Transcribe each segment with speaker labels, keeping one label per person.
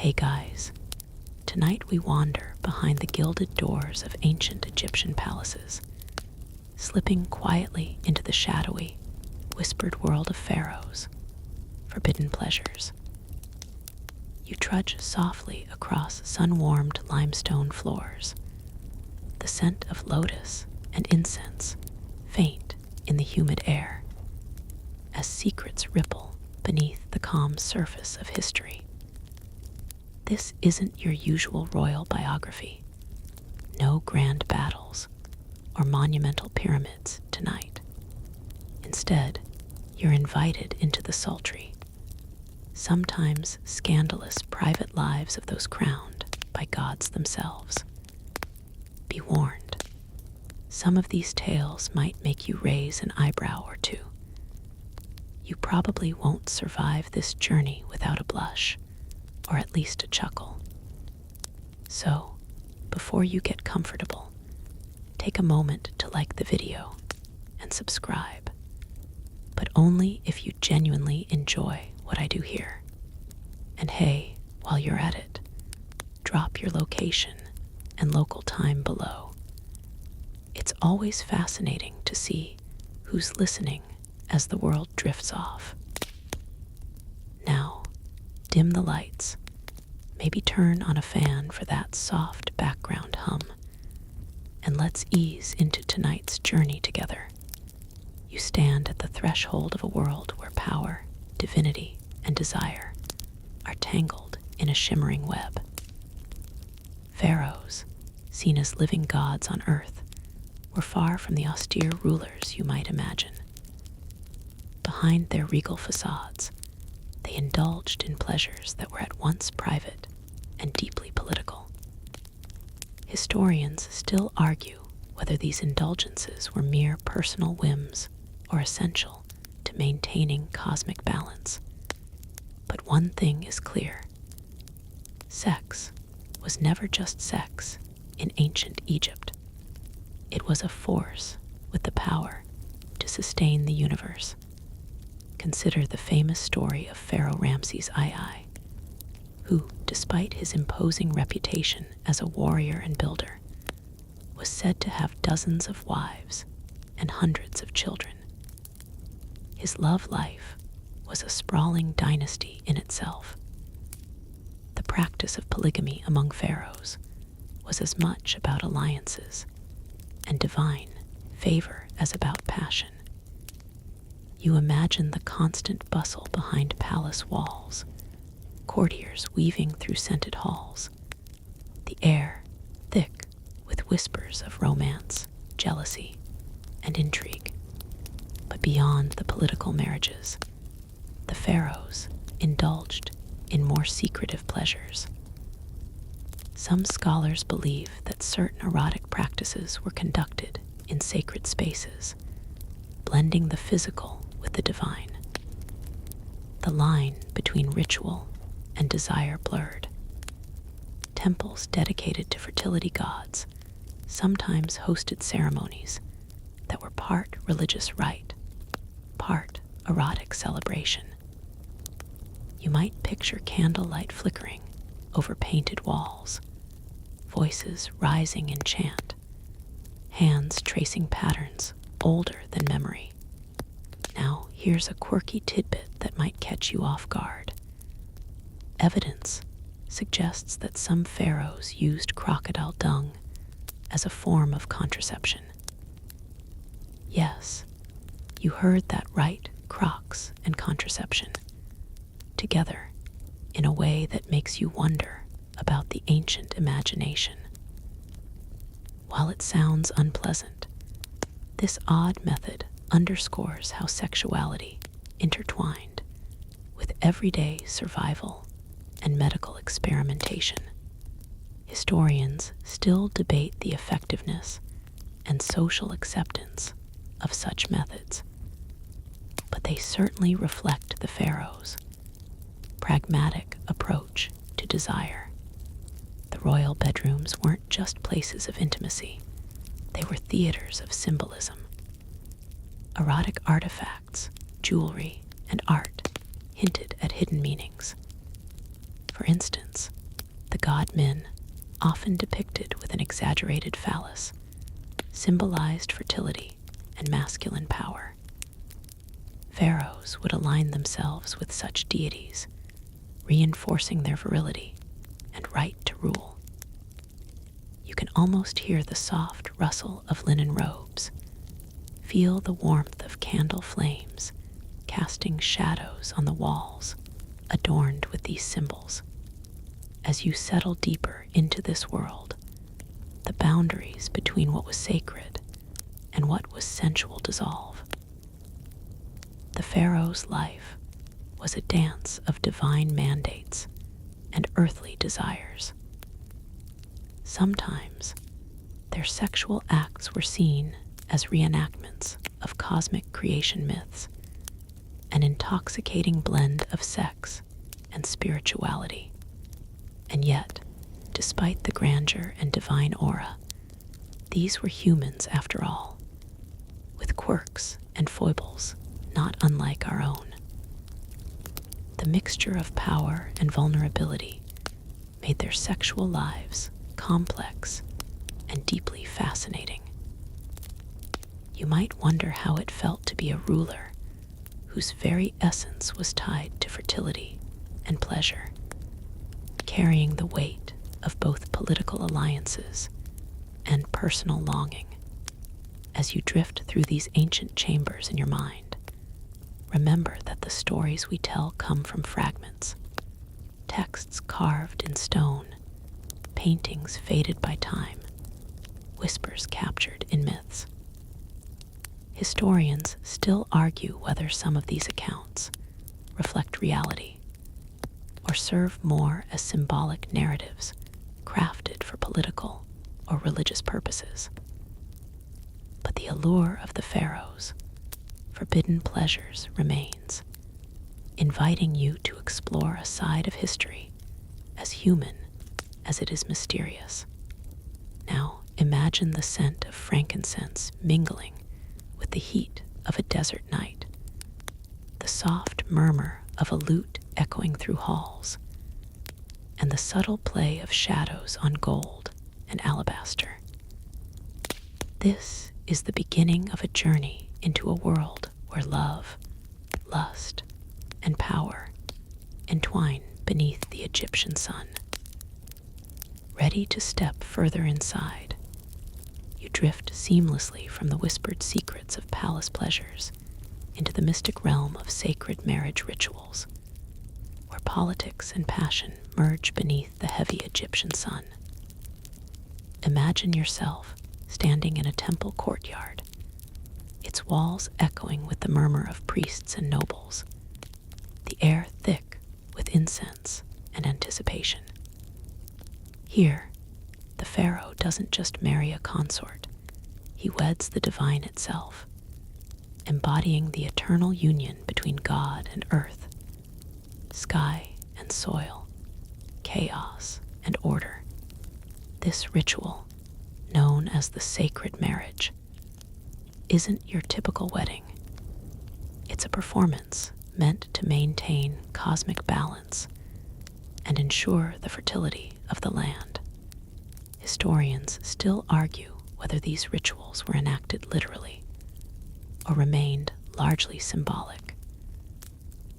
Speaker 1: Hey guys, tonight we wander behind the gilded doors of ancient Egyptian palaces, slipping quietly into the shadowy, whispered world of pharaohs, forbidden pleasures. You trudge softly across sun-warmed limestone floors, the scent of lotus and incense faint in the humid air, as secrets ripple beneath the calm surface of history. This isn't your usual royal biography. No grand battles or monumental pyramids tonight. Instead, you're invited into the sultry, sometimes scandalous private lives of those crowned by gods themselves. Be warned, some of these tales might make you raise an eyebrow or two. You probably won't survive this journey without a blush, or at least a chuckle. So, before you get comfortable, take a moment to like the video and subscribe, but only if you genuinely enjoy what I do here. And hey, while you're at it, drop your location and local time below. It's always fascinating to see who's listening as the world drifts off. Now, dim the lights, maybe turn on a fan for that soft background hum, and let's ease into tonight's journey together. You stand at the threshold of a world where power, divinity, and desire are tangled in a shimmering web. Pharaohs, seen as living gods on earth, were far from the austere rulers you might imagine. Behind their regal facades, they indulged in pleasures that were at once private and deeply political. Historians still argue whether these indulgences were mere personal whims or essential to maintaining cosmic balance. But one thing is clear: sex was never just sex in ancient Egypt. It was a force with the power to sustain the universe. Consider the famous story of Pharaoh Ramses II, who, despite his imposing reputation as a warrior and builder, was said to have dozens of wives and hundreds of children. His love life was a sprawling dynasty in itself. The practice of polygamy among pharaohs was as much about alliances and divine favor as about passion. You imagine the constant bustle behind palace walls, courtiers weaving through scented halls, the air thick with whispers of romance, jealousy, and intrigue. But beyond the political marriages, the pharaohs indulged in more secretive pleasures. Some scholars believe that certain erotic practices were conducted in sacred spaces, blending the physical with the divine. The line between ritual and desire blurred. Temples dedicated to fertility gods sometimes hosted ceremonies that were part religious rite, part erotic celebration. You might picture candlelight flickering over painted walls, voices rising in chant, hands tracing patterns older than memory. Now, here's a quirky tidbit that might catch you off guard. Evidence suggests that some pharaohs used crocodile dung as a form of contraception. Yes, you heard that right, crocs and contraception, together in a way that makes you wonder about the ancient imagination. While it sounds unpleasant, this odd method underscores how sexuality intertwined with everyday survival and medical experimentation. Historians still debate the effectiveness and social acceptance of such methods, but they certainly reflect the pharaohs' pragmatic approach to desire. The royal bedrooms weren't just places of intimacy, they were theaters of symbolism. Erotic artifacts, jewelry, and art hinted at hidden meanings. For instance, the god Min, often depicted with an exaggerated phallus, symbolized fertility and masculine power. Pharaohs would align themselves with such deities, reinforcing their virility and right to rule. You can almost hear the soft rustle of linen robes, feel the warmth of candle flames casting shadows on the walls adorned with these symbols. As you settle deeper into this world, the boundaries between what was sacred and what was sensual dissolve. The pharaoh's life was a dance of divine mandates and earthly desires. Sometimes, their sexual acts were seen as reenactments of cosmic creation myths, an intoxicating blend of sex and spirituality. And yet, despite the grandeur and divine aura, these were humans after all, with quirks and foibles not unlike our own. The mixture of power and vulnerability made their sexual lives complex and deeply fascinating. You might wonder how it felt to be a ruler whose very essence was tied to fertility and pleasure, carrying the weight of both political alliances and personal longing. As you drift through these ancient chambers in your mind, remember that the stories we tell come from fragments, texts carved in stone, paintings faded by time, whispers captured in myths. Historians still argue whether some of these accounts reflect reality or serve more as symbolic narratives crafted for political or religious purposes. But the allure of the pharaohs, forbidden pleasures, remains, inviting you to explore a side of history as human as it is mysterious. Now imagine the scent of frankincense mingling with the heat of a desert night, the soft murmur of a lute echoing through halls, and the subtle play of shadows on gold and alabaster. This is the beginning of a journey into a world where love, lust, and power entwine beneath the Egyptian sun. Ready to step further inside, you drift seamlessly from the whispered secrets of palace pleasures into the mystic realm of sacred marriage rituals, where politics and passion merge beneath the heavy Egyptian sun. Imagine yourself standing in a temple courtyard, its walls echoing with the murmur of priests and nobles, the air thick with incense and anticipation. Here, the pharaoh doesn't just marry a consort, he weds the divine itself, embodying the eternal union between God and earth, sky and soil, chaos and order. This ritual, known as the sacred marriage, isn't your typical wedding. It's a performance meant to maintain cosmic balance and ensure the fertility of the land. Historians still argue whether these rituals were enacted literally or remained largely symbolic,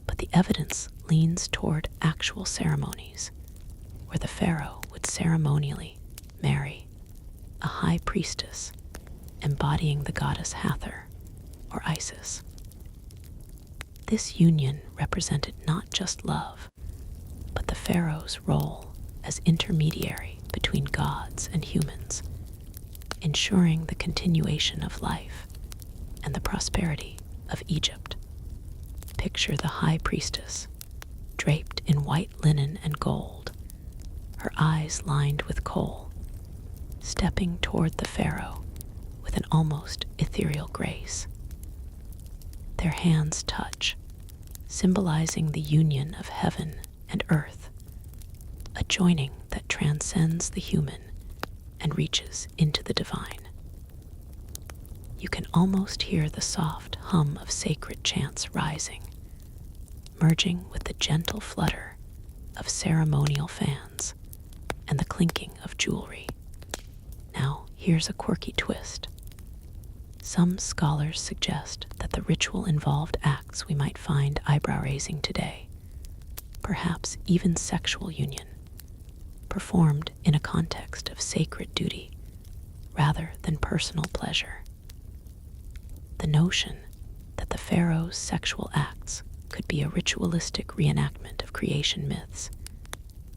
Speaker 1: but the evidence leans toward actual ceremonies where the pharaoh would ceremonially marry a high priestess embodying the goddess Hathor or Isis. This union represented not just love, but the pharaoh's role as intermediary between gods and humans, ensuring the continuation of life and the prosperity of Egypt. Picture the high priestess, draped in white linen and gold, her eyes lined with kohl, stepping toward the pharaoh with an almost ethereal grace. Their hands touch, symbolizing the union of heaven and earth, a joining that transcends the human and reaches into the divine. You can almost hear the soft hum of sacred chants rising, merging with the gentle flutter of ceremonial fans and the clinking of jewelry. Now, here's a quirky twist. Some scholars suggest that the ritual involved acts we might find eyebrow-raising today, perhaps even sexual union, performed in a context of sacred duty rather than personal pleasure. The notion that the pharaoh's sexual acts could be a ritualistic reenactment of creation myths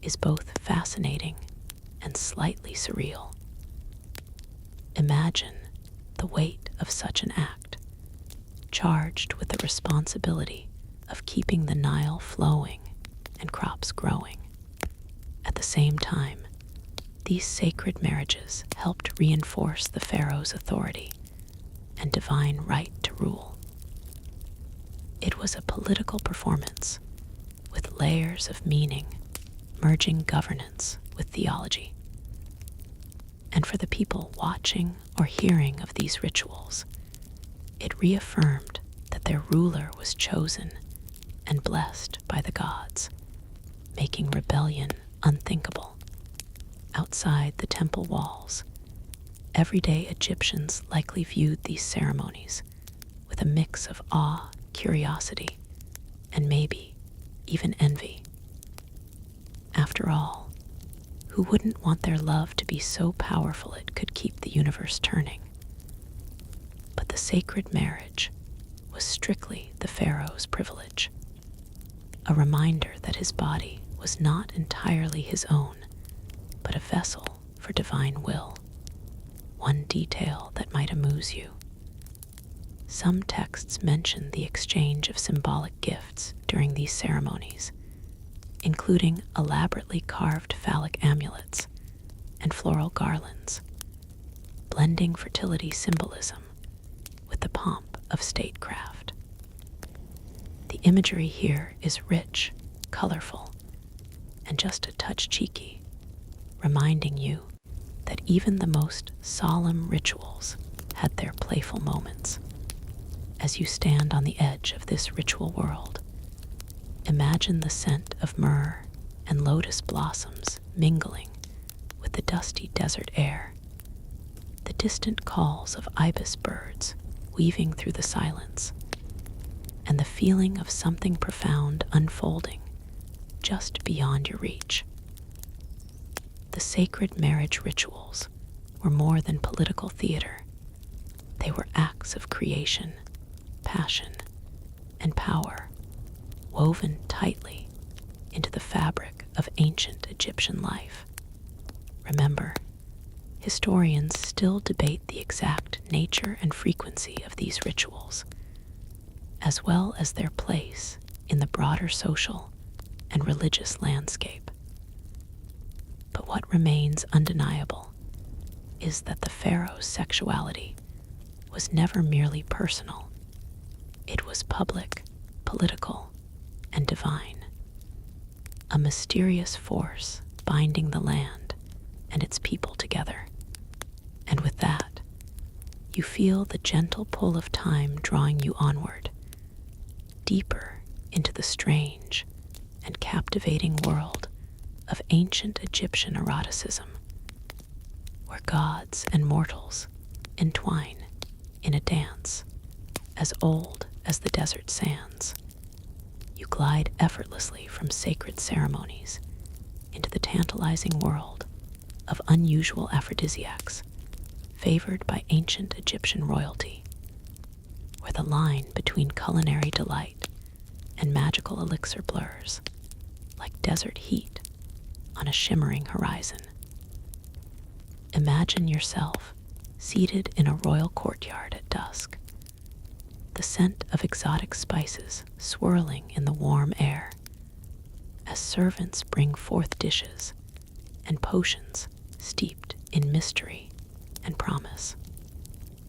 Speaker 1: is both fascinating and slightly surreal. Imagine the weight of such an act, charged with the responsibility of keeping the Nile flowing and crops growing. At the same time, these sacred marriages helped reinforce the pharaoh's authority and divine right to rule. It was a political performance with layers of meaning, merging governance with theology. And for the people watching or hearing of these rituals, it reaffirmed that their ruler was chosen and blessed by the gods, making rebellion unthinkable. Outside the temple walls, everyday Egyptians likely viewed these ceremonies with a mix of awe, curiosity, and maybe even envy. After all, who wouldn't want their love to be so powerful it could keep the universe turning? But the sacred marriage was strictly the pharaoh's privilege, a reminder that his body was not entirely his own, but a vessel for divine will. One detail that might amuse you. Some texts mention the exchange of symbolic gifts during these ceremonies, including elaborately carved phallic amulets and floral garlands, blending fertility symbolism with the pomp of statecraft. The imagery here is rich, colorful, and just a touch cheeky, reminding you that even the most solemn rituals had their playful moments. As you stand on the edge of this ritual world, imagine the scent of myrrh and lotus blossoms mingling with the dusty desert air, the distant calls of ibis birds weaving through the silence, and the feeling of something profound unfolding just beyond your reach. The sacred marriage rituals were more than political theater. They were acts of creation, passion, and power, woven tightly into the fabric of ancient Egyptian life. Remember, historians still debate the exact nature and frequency of these rituals, as well as their place in the broader social and religious landscape. But what remains undeniable is that the pharaoh's sexuality was never merely personal. It was public, political, and divine, a mysterious force binding the land and its people together. And with that, you feel the gentle pull of time drawing you onward, deeper into the strange and captivating world of ancient Egyptian eroticism, where gods and mortals entwine in a dance as old as the desert sands. You glide effortlessly from sacred ceremonies into the tantalizing world of unusual aphrodisiacs favored by ancient Egyptian royalty, where the line between culinary delight and magical elixir blurs like desert heat on a shimmering horizon. Imagine yourself seated in a royal courtyard at dusk, the scent of exotic spices swirling in the warm air, as servants bring forth dishes and potions steeped in mystery and promise.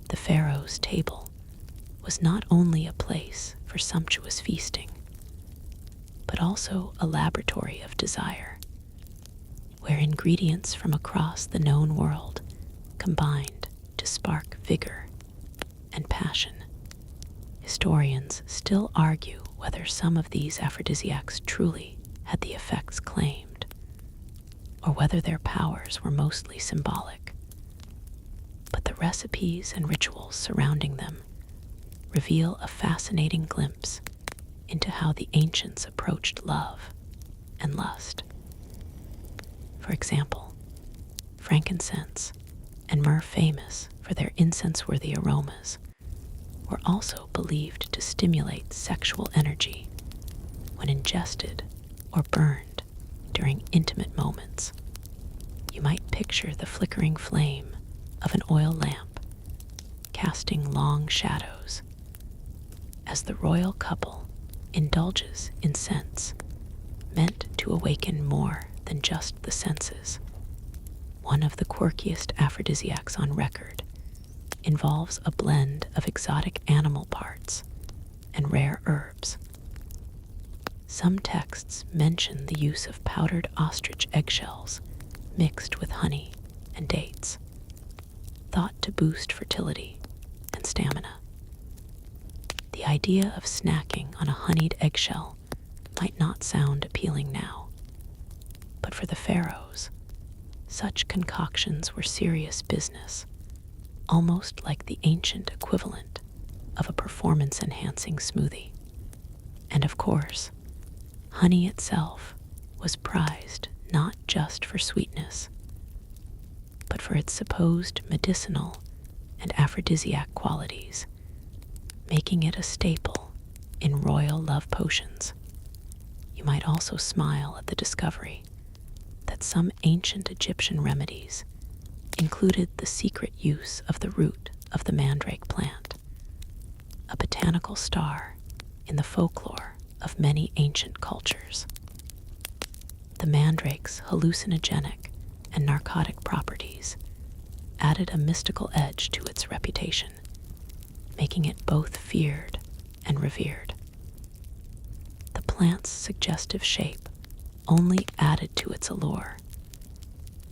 Speaker 1: The pharaoh's table was not only a place for sumptuous feasting, but also a laboratory of desire, where ingredients from across the known world combined to spark vigor and passion. Historians still argue whether some of these aphrodisiacs truly had the effects claimed, or whether their powers were mostly symbolic. But the recipes and rituals surrounding them reveal a fascinating glimpse into how the ancients approached love and lust. For example, frankincense and myrrh, famous for their incense-worthy aromas, were also believed to stimulate sexual energy when ingested or burned during intimate moments. You might picture the flickering flame of an oil lamp casting long shadows as the royal couple indulges in scents meant to awaken more than just the senses. One of the quirkiest aphrodisiacs on record involves a blend of exotic animal parts and rare herbs. Some texts mention the use of powdered ostrich eggshells mixed with honey and dates, thought to boost fertility and stamina. The idea of snacking on a honeyed eggshell might not sound appealing now, but for the pharaohs, such concoctions were serious business, almost like the ancient equivalent of a performance-enhancing smoothie. And of course, honey itself was prized not just for sweetness, but for its supposed medicinal and aphrodisiac qualities, making it a staple in royal love potions. You might also smile at the discovery that some ancient Egyptian remedies included the secret use of the root of the mandrake plant, a botanical star in the folklore of many ancient cultures. The mandrake's hallucinogenic and narcotic properties added a mystical edge to its reputation, making it both feared and revered. The plant's suggestive shape only added to its allure,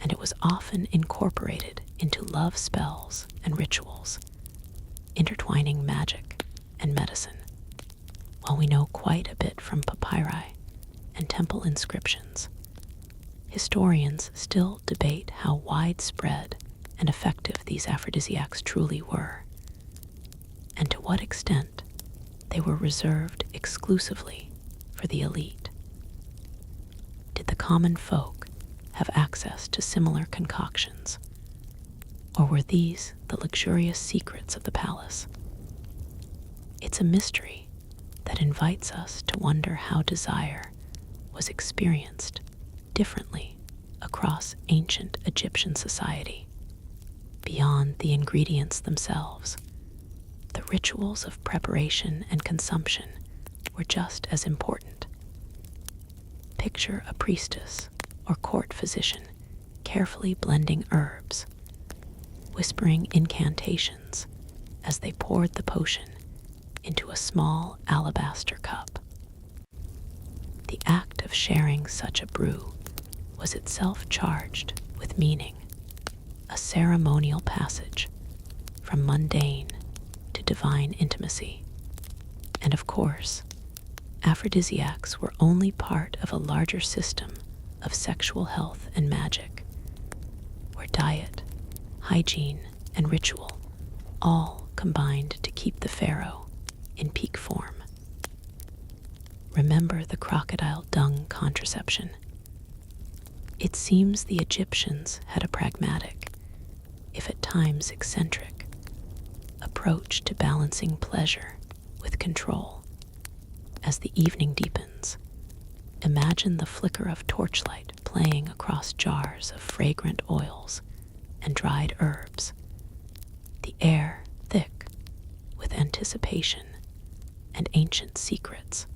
Speaker 1: and it was often incorporated into love spells and rituals, intertwining magic and medicine. While we know quite a bit from papyri and temple inscriptions, historians still debate how widespread and effective these aphrodisiacs truly were, and to what extent they were reserved exclusively for the elite. Did the common folk have access to similar concoctions, or were these the luxurious secrets of the palace? It's a mystery that invites us to wonder how desire was experienced differently across ancient Egyptian society. Beyond the ingredients themselves, the rituals of preparation and consumption were just as important. Picture a priestess or court physician carefully blending herbs, whispering incantations as they poured the potion into a small alabaster cup. The act of sharing such a brew was itself charged with meaning, a ceremonial passage from mundane to divine intimacy. And of course, aphrodisiacs were only part of a larger system of sexual health and magic, where diet, hygiene, and ritual all combined to keep the pharaoh in peak form. Remember the crocodile dung contraception? It seems the Egyptians had a pragmatic, if at times eccentric, approach to balancing pleasure with control. As the evening deepens, imagine the flicker of torchlight playing across jars of fragrant oils and dried herbs, the air thick with anticipation and ancient secrets.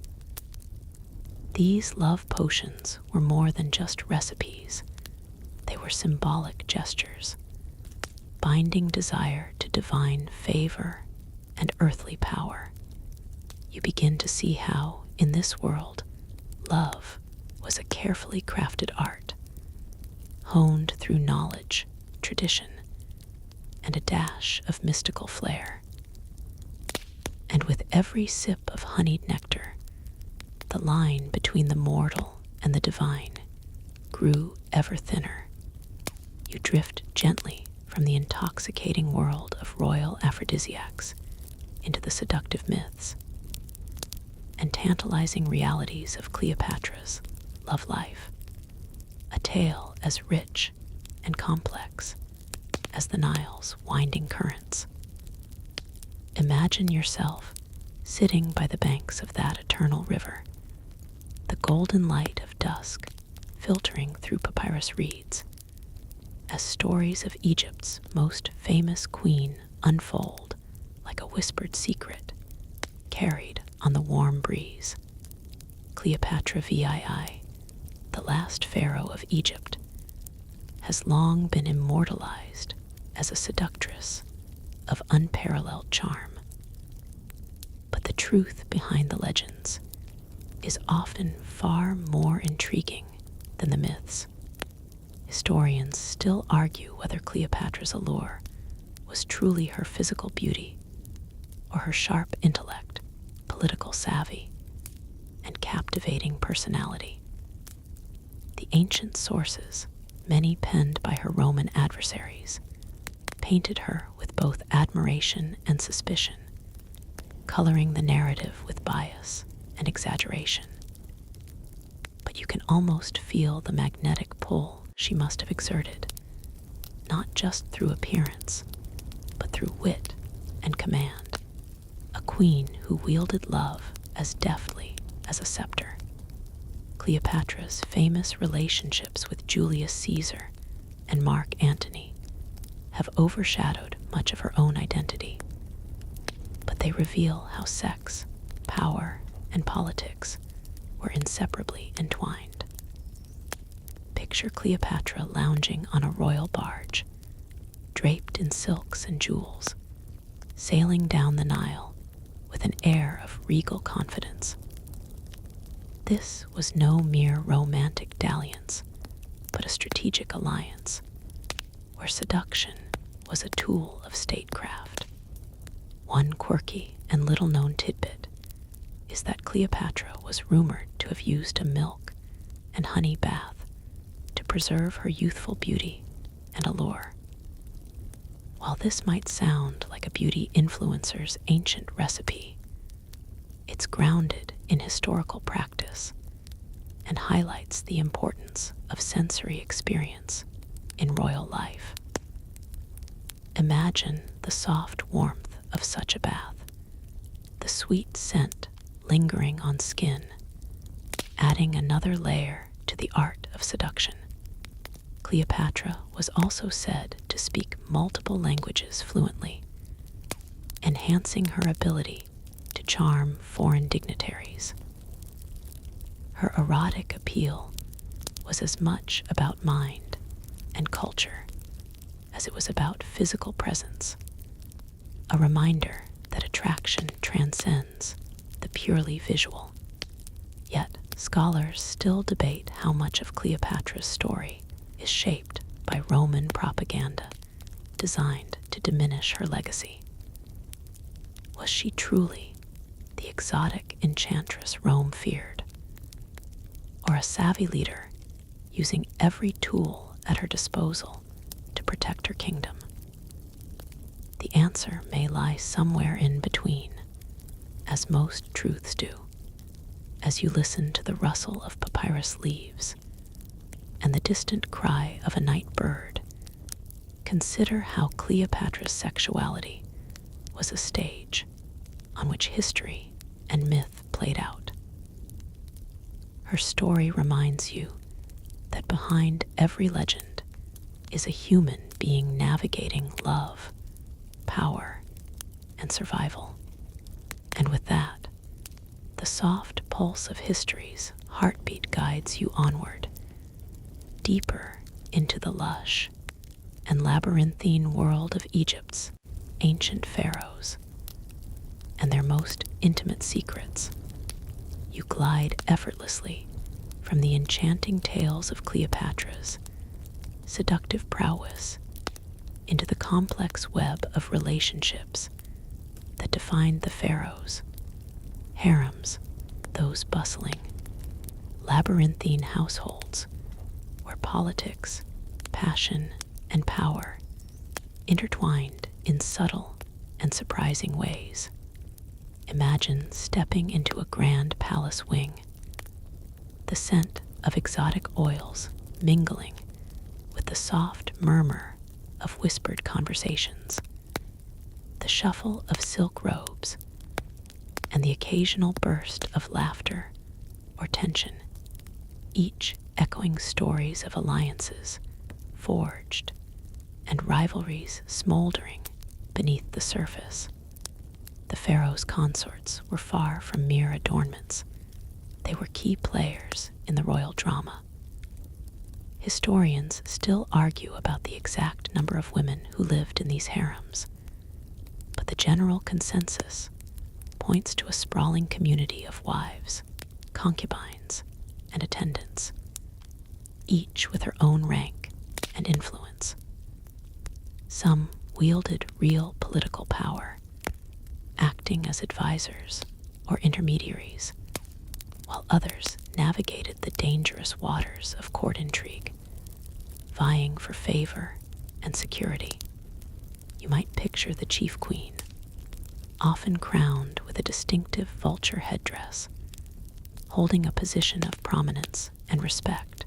Speaker 1: These love potions were more than just recipes. They were symbolic gestures, binding desire to divine favor and earthly power. You begin to see how, in this world, love was a carefully crafted art, honed through knowledge, tradition, and a dash of mystical flair. And with every sip of honeyed nectar, the line between the mortal and the divine grew ever thinner. You drift gently from the intoxicating world of royal aphrodisiacs into the seductive myths and tantalizing realities of Cleopatra's love life, a tale as rich and complex as the Nile's winding currents. Imagine yourself sitting by the banks of that eternal river, the golden light of dusk filtering through papyrus reeds, as stories of Egypt's most famous queen unfold like a whispered secret carried on the warm breeze. Cleopatra VII, the last pharaoh of Egypt, has long been immortalized as a seductress of unparalleled charm. But the truth behind the legends is often far more intriguing than the myths. Historians still argue whether Cleopatra's allure was truly her physical beauty or her sharp intellect, political savvy, and captivating personality. The ancient sources, many penned by her Roman adversaries, painted her with both admiration and suspicion, coloring the narrative with bias and exaggeration. But you can almost feel the magnetic pull she must have exerted, not just through appearance, but through wit and command, a queen who wielded love as deftly as a scepter. Cleopatra's famous relationships with Julius Caesar and Mark Antony have overshadowed much of her own identity, but they reveal how sex, power, and politics were inseparably entwined. Picture Cleopatra lounging on a royal barge, draped in silks and jewels, sailing down the Nile with an air of regal confidence. This was no mere romantic dalliance, but a strategic alliance, where seduction was a tool of statecraft. One quirky and little-known tidbit is that Cleopatra was rumored to have used a milk and honey bath to preserve her youthful beauty and allure. While this might sound like a beauty influencer's ancient recipe, it's grounded in historical practice and highlights the importance of sensory experience in royal life. Imagine the soft warmth of such a bath, the sweet scent lingering on skin, adding another layer to the art of seduction. Cleopatra was also said to speak multiple languages fluently, enhancing her ability to charm foreign dignitaries. Her erotic appeal was as much about mind and culture as it was about physical presence, a reminder that attraction transcends the purely visual. Yet, scholars still debate how much of Cleopatra's story is shaped by Roman propaganda designed to diminish her legacy. Was she truly the exotic enchantress Rome feared, or a savvy leader using every tool at her disposal to protect her kingdom? The answer may lie somewhere in between, as most truths do, as you listen to the rustle of papyrus leaves and the distant cry of a night bird. Consider how Cleopatra's sexuality was a stage on which history and myth played out. Her story reminds you that behind every legend is a human being navigating love, power, and survival. And with that, the soft pulse of history's heartbeat guides you onward, deeper into the lush and labyrinthine world of Egypt's ancient pharaohs and their most intimate secrets. You glide effortlessly from the enchanting tales of Cleopatra's seductive prowess into the complex web of relationships that defined the pharaohs, harems, those bustling, labyrinthine households where politics, passion, and power intertwined in subtle and surprising ways. Imagine stepping into a grand palace wing, the scent of exotic oils mingling with the soft murmur of whispered conversations, the shuffle of silk robes, and the occasional burst of laughter or tension, each echoing stories of alliances forged and rivalries smoldering beneath the surface. The Pharaoh's consorts were far from mere adornments. They were key players in the royal drama. Historians still argue about the exact number of women who lived in these harems, but the general consensus points to a sprawling community of wives, concubines, and attendants, each with her own rank and influence. Some wielded real political power, acting as advisors or intermediaries, while others navigated the dangerous waters of court intrigue, vying for favor and security. You might picture the chief queen, often crowned with a distinctive vulture headdress, holding a position of prominence and respect,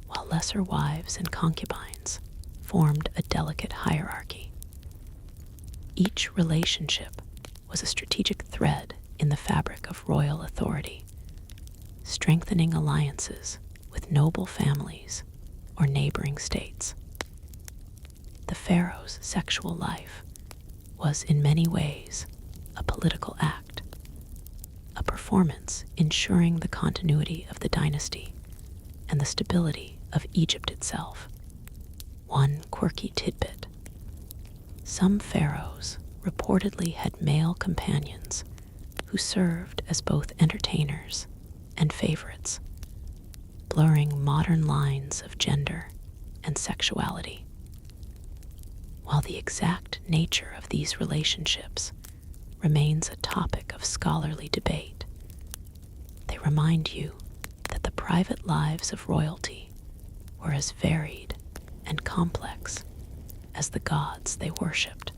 Speaker 1: while lesser wives and concubines formed a delicate hierarchy. Each relationship was a strategic thread in the fabric of royal authority, strengthening alliances with noble families or neighboring states. The pharaoh's sexual life was in many ways a political act, a performance ensuring the continuity of the dynasty and the stability of Egypt itself. One quirky tidbit: some pharaohs reportedly had male companions who served as both entertainers and favorites, blurring modern lines of gender and sexuality. While the exact nature of these relationships remains a topic of scholarly debate, they remind you that the private lives of royalty were as varied and complex as the gods they worshipped.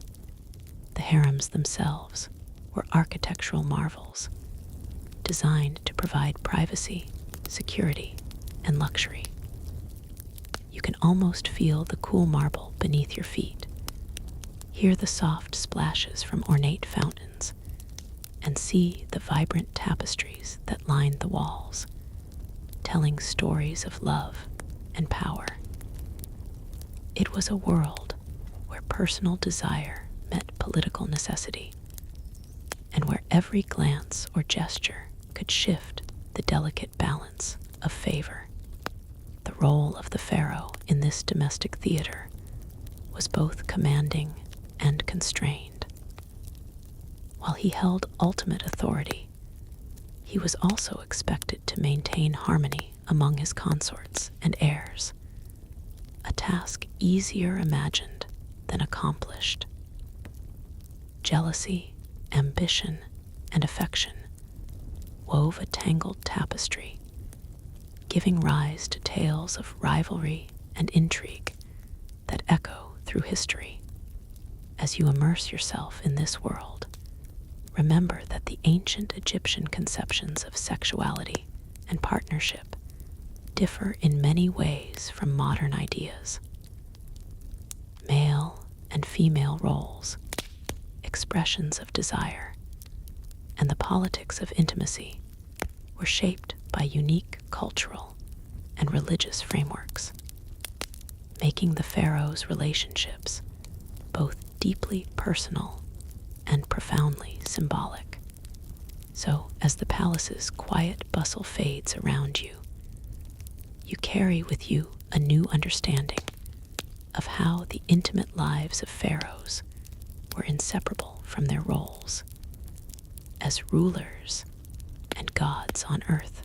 Speaker 1: The harems themselves were architectural marvels, designed to provide privacy, security, and luxury. You can almost feel the cool marble beneath your feet, hear the soft splashes from ornate fountains, and see the vibrant tapestries that lined the walls, telling stories of love and power. It was a world where personal desire met political necessity, and where every glance or gesture could shift the delicate balance of favor. The role of the pharaoh in this domestic theater was both commanding and constrained. While he held ultimate authority, he was also expected to maintain harmony among his consorts and heirs, a task easier imagined than accomplished. Jealousy, ambition, and affection wove a tangled tapestry, giving rise to tales of rivalry and intrigue that echo through history. As you immerse yourself in this world, remember that the ancient Egyptian conceptions of sexuality and partnership differ in many ways from modern ideas. Male and female roles, expressions of desire, and the politics of intimacy were shaped by unique cultural and religious frameworks, making the pharaoh's relationships both deeply personal and profoundly symbolic. So, as the palace's quiet bustle fades around you, you carry with you a new understanding of how the intimate lives of pharaohs were inseparable from their roles as rulers and gods on earth.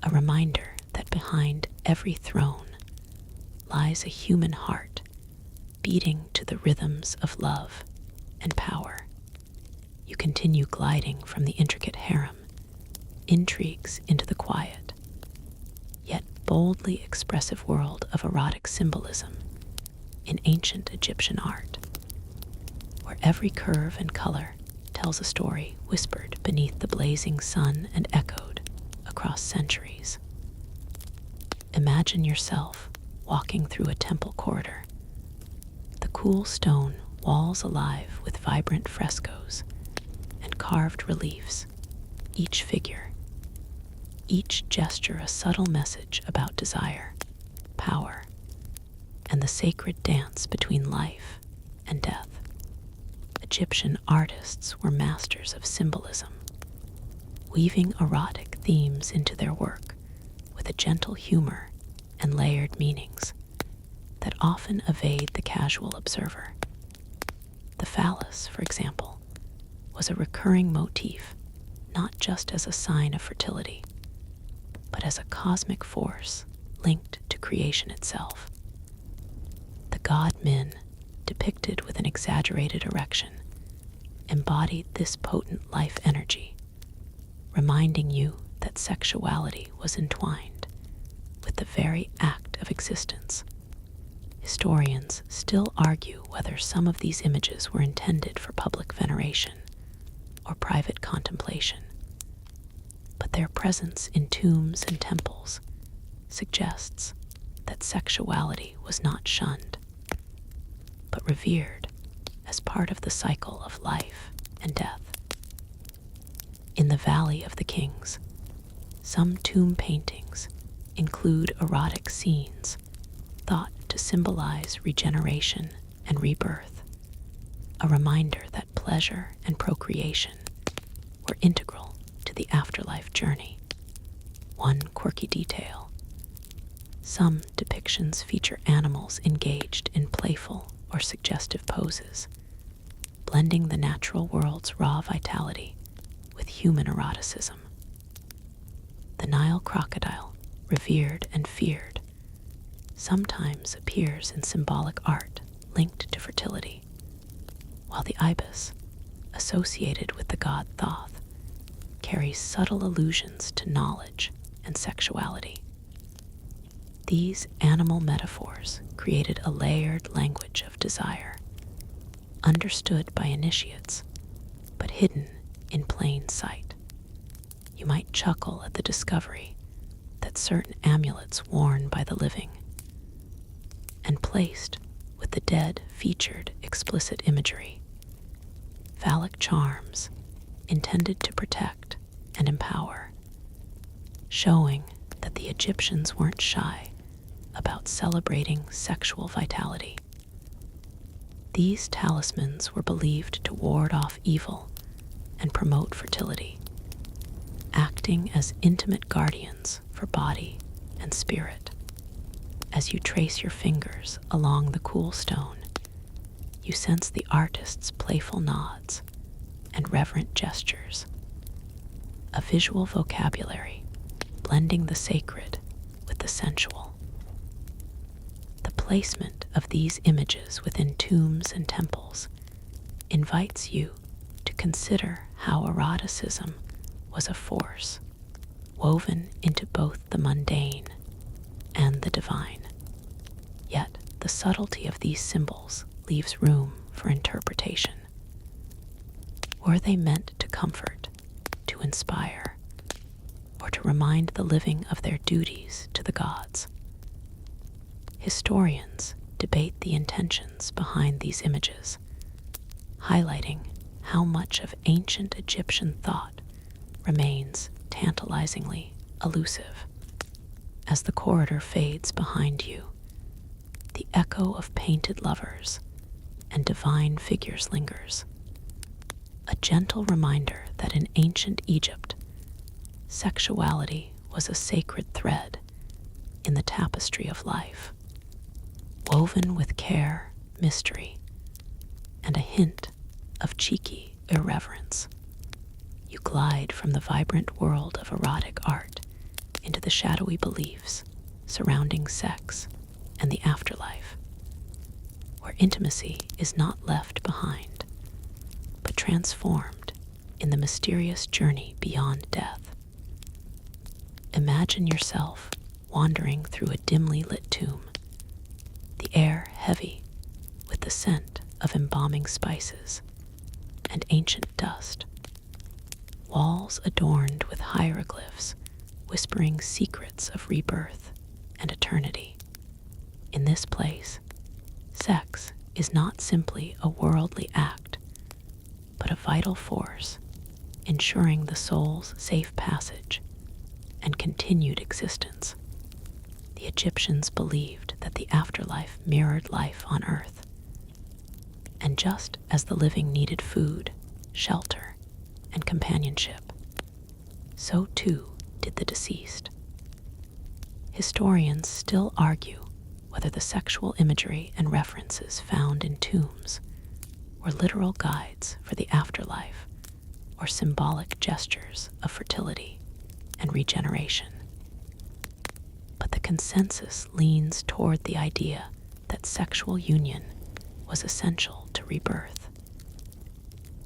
Speaker 1: A reminder that behind every throne lies a human heart beating to the rhythms of love and power. You continue gliding from the intricate harem, intrigues into the quiet, yet boldly expressive world of erotic symbolism in ancient Egyptian art, where every curve and color tells a story whispered beneath the blazing sun and echoed across centuries. Imagine yourself walking through a temple corridor, the cool stone walls alive with vibrant frescoes and carved reliefs, each figure, each gesture a subtle message about desire, power, and the sacred dance between life and death. Egyptian artists were masters of symbolism, weaving erotic themes into their work with a gentle humor and layered meanings that often evade the casual observer. The phallus, for example, was a recurring motif, not just as a sign of fertility, but as a cosmic force linked to creation itself. The god Min, depicted with an exaggerated erection, embodied this potent life energy, reminding you that sexuality was entwined with the very act of existence. Historians still argue whether some of these images were intended for public veneration or private contemplation, but their presence in tombs and temples suggests that sexuality was not shunned, but revered as part of the cycle of life and death. In the Valley of the Kings, some tomb paintings include erotic scenes thought to symbolize regeneration and rebirth, a reminder that pleasure and procreation were integral to the afterlife journey. One quirky detail: some depictions feature animals engaged in playful or suggestive poses, blending the natural world's raw vitality with human eroticism. The Nile crocodile, revered and feared, sometimes appears in symbolic art linked to fertility, while the ibis, associated with the god Thoth, carries subtle allusions to knowledge and sexuality. These animal metaphors created a layered language of desire, understood by initiates, but hidden in plain sight. You might chuckle at the discovery that certain amulets worn by the living and placed with the dead featured explicit imagery, phallic charms intended to protect and empower, showing that the Egyptians weren't shy about celebrating sexual vitality. These talismans were believed to ward off evil and promote fertility, acting as intimate guardians for body and spirit. As you trace your fingers along the cool stone, you sense the artist's playful nods and reverent gestures, a visual vocabulary blending the sacred with the sensual. The placement of these images within tombs and temples invites you to consider how eroticism was a force woven into both the mundane and the divine. Yet the subtlety of these symbols leaves room for interpretation. Were they meant to comfort, to inspire, or to remind the living of their duties to the gods? Historians debate the intentions behind these images, highlighting how much of ancient Egyptian thought remains tantalizingly elusive. As the corridor fades behind you, the echo of painted lovers and divine figures lingers, a gentle reminder that in ancient Egypt, sexuality was a sacred thread in the tapestry of life, woven with care, mystery, and a hint of cheeky irreverence. You glide from the vibrant world of erotic art into the shadowy beliefs surrounding sex and the afterlife, where intimacy is not left behind, but transformed in the mysterious journey beyond death. Imagine yourself wandering through a dimly lit tomb, the air heavy with the scent of embalming spices and ancient dust, walls adorned with hieroglyphs whispering secrets of rebirth and eternity. In this place, sex is not simply a worldly act, but a vital force ensuring the soul's safe passage and continued existence. The Egyptians believed that the afterlife mirrored life on earth, and just as the living needed food, shelter, and companionship, so too did the deceased. Historians still argue whether the sexual imagery and references found in tombs were literal guides for the afterlife or symbolic gestures of fertility and regeneration. But the consensus leans toward the idea that sexual union was essential to rebirth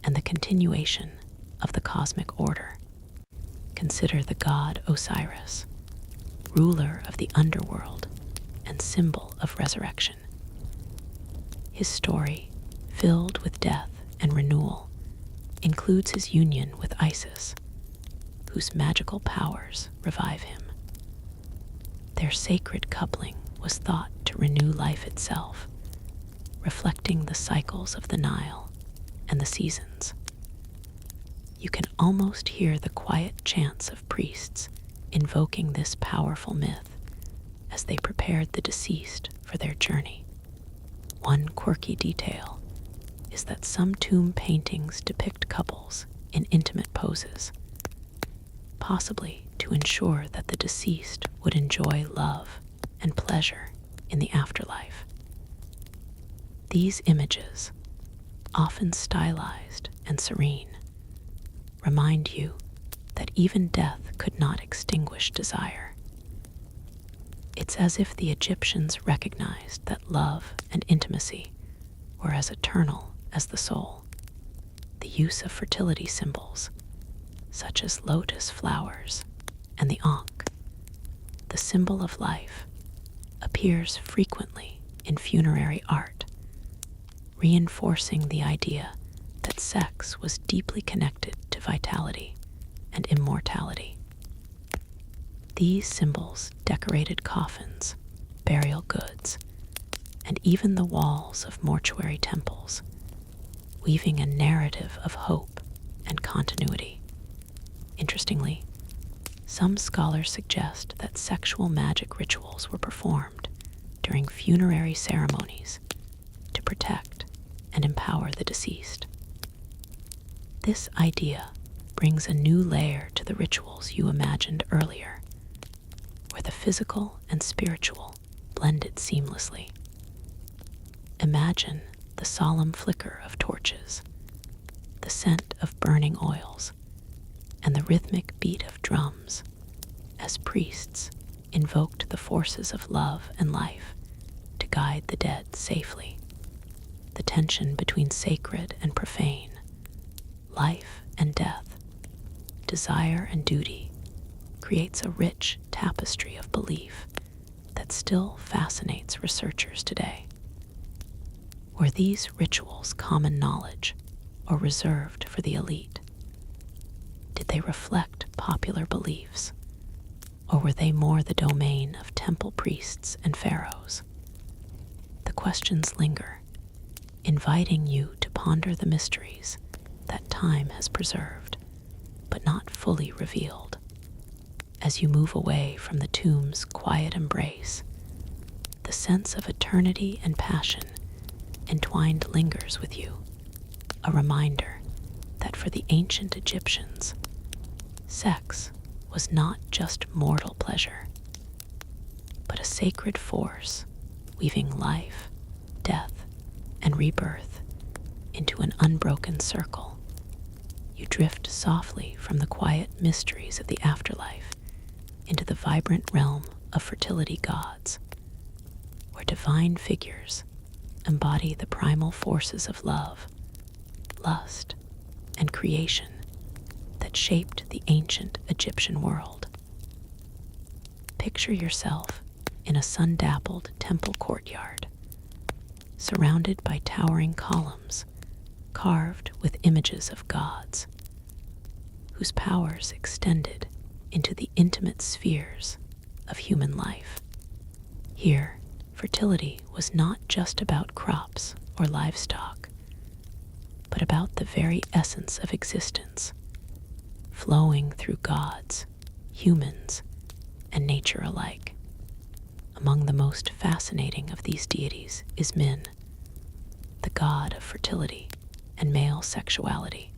Speaker 1: and the continuation of the cosmic order. Consider the god Osiris, ruler of the underworld and symbol of resurrection. His story, filled with death and renewal, includes his union with Isis, whose magical powers revive him. Their sacred coupling was thought to renew life itself, reflecting the cycles of the Nile and the seasons. You can almost hear the quiet chants of priests invoking this powerful myth as they prepared the deceased for their journey. One quirky detail is that some tomb paintings depict couples in intimate poses, possibly to ensure that the deceased would enjoy love and pleasure in the afterlife. These images, often stylized and serene, remind you that even death could not extinguish desire. It's as if the Egyptians recognized that love and intimacy were as eternal as the soul. The use of fertility symbols, such as lotus flowers and the ankh, the symbol of life, appears frequently in funerary art, reinforcing the idea that sex was deeply connected to vitality and immortality. These symbols decorated coffins, burial goods, and even the walls of mortuary temples, weaving a narrative of hope and continuity. Interestingly, some scholars suggest that sexual magic rituals were performed during funerary ceremonies to protect and empower the deceased. This idea brings a new layer to the rituals you imagined earlier, where the physical and spiritual blended seamlessly. Imagine the solemn flicker of torches, the scent of burning oils, and the rhythmic beat of drums as priests invoked the forces of love and life to guide the dead safely. The tension between sacred and profane, life and death, desire and duty, creates a rich tapestry of belief that still fascinates researchers today. Were these rituals common knowledge or reserved for the elite? Did they reflect popular beliefs, or were they more the domain of temple priests and pharaohs? The questions linger, inviting you to ponder the mysteries that time has preserved, but not fully revealed. As you move away from the tomb's quiet embrace, the sense of eternity and passion entwined lingers with you, a reminder that for the ancient Egyptians, sex was not just mortal pleasure, but a sacred force weaving life, death, and rebirth into an unbroken circle. You drift softly from the quiet mysteries of the afterlife into the vibrant realm of fertility gods, where divine figures embody the primal forces of love, lust, and creation that shaped the ancient Egyptian world. Picture yourself in a sun-dappled temple courtyard, surrounded by towering columns carved with images of gods, whose powers extended into the intimate spheres of human life. Here, fertility was not just about crops or livestock, but about the very essence of existence, flowing through gods, humans, and nature alike. Among the most fascinating of these deities is Min, the god of fertility and male sexuality,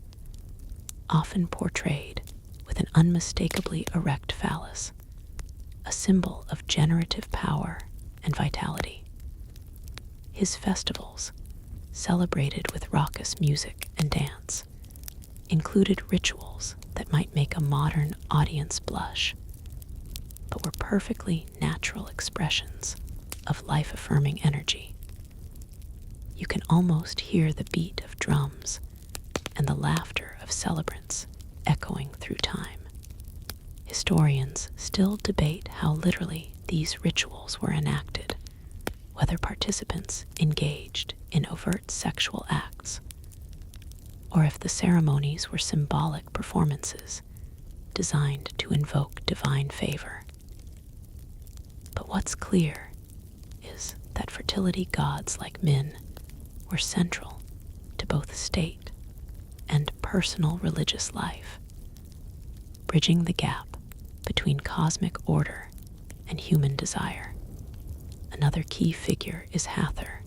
Speaker 1: often portrayed with an unmistakably erect phallus, a symbol of generative power and vitality. His festivals, celebrated with raucous music and dance, included rituals that might make a modern audience blush, but were perfectly natural expressions of life-affirming energy. You can almost hear the beat of drums and the laughter of celebrants echoing through time. Historians still debate how literally these rituals were enacted, whether participants engaged in overt sexual acts, or if the ceremonies were symbolic performances designed to invoke divine favor. But what's clear is that fertility gods like Min were central to both state and personal religious life, bridging the gap between cosmic order and human desire. Another key figure is Hathor,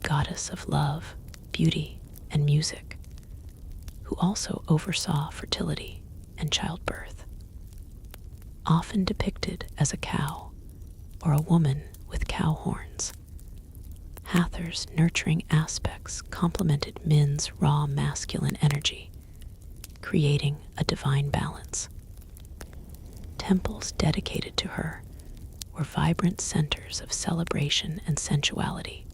Speaker 1: goddess of love, beauty, and music, who also oversaw fertility and childbirth. Often depicted as a cow or a woman with cow horns, Hathor's nurturing aspects complemented Min's raw masculine energy, creating a divine balance. Temples dedicated to her were vibrant centers of celebration and sensuality,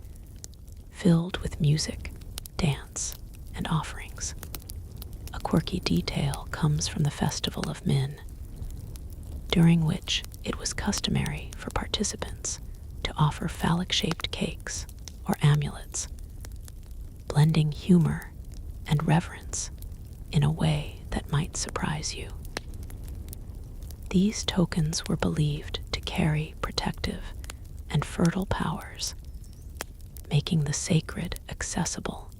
Speaker 1: filled with music, dance, and offerings. A quirky detail comes from the Festival of Min, during which it was customary for participants to offer phallic-shaped cakes or amulets, blending humor and reverence in a way that might surprise you. These tokens were believed to carry protective and fertile powers, making the sacred accessible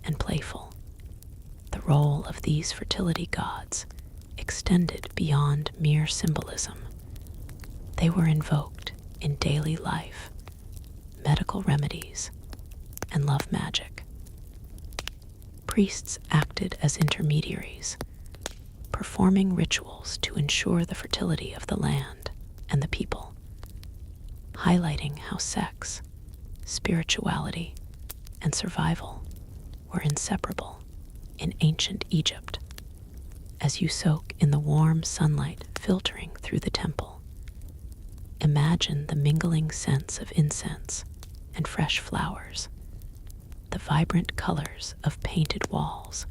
Speaker 1: and playful. The role of these fertility gods extended beyond mere symbolism. They were invoked in daily life, medical remedies, and love magic. Priests acted as intermediaries, performing rituals to ensure the fertility of the land and the people, highlighting how sex, spirituality, and survival were inseparable in ancient Egypt. As you soak in the warm sunlight filtering through the temple, imagine the mingling scents of incense and fresh flowers, the vibrant colors of painted walls,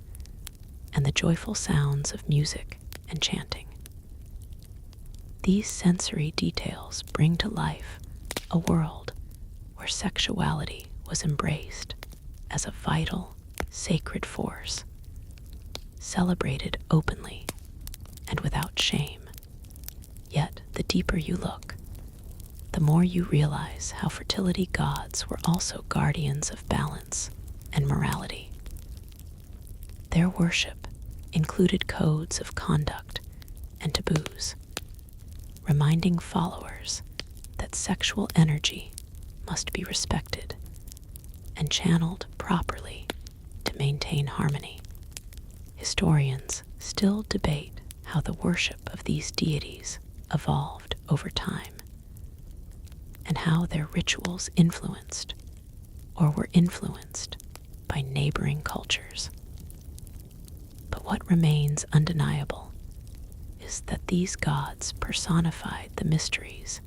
Speaker 1: and the joyful sounds of music and chanting. These sensory details bring to life a world where sexuality was embraced as a vital, sacred force, celebrated openly and without shame. Yet, the deeper you look, the more you realize how fertility gods were also guardians of balance and morality. Their worship included codes of conduct and taboos, reminding followers that sexual energy must be respected and channeled properly to maintain harmony. Historians still debate how the worship of these deities evolved over time, and how their rituals influenced or were influenced by neighboring cultures. But what remains undeniable is that these gods personified the mysteries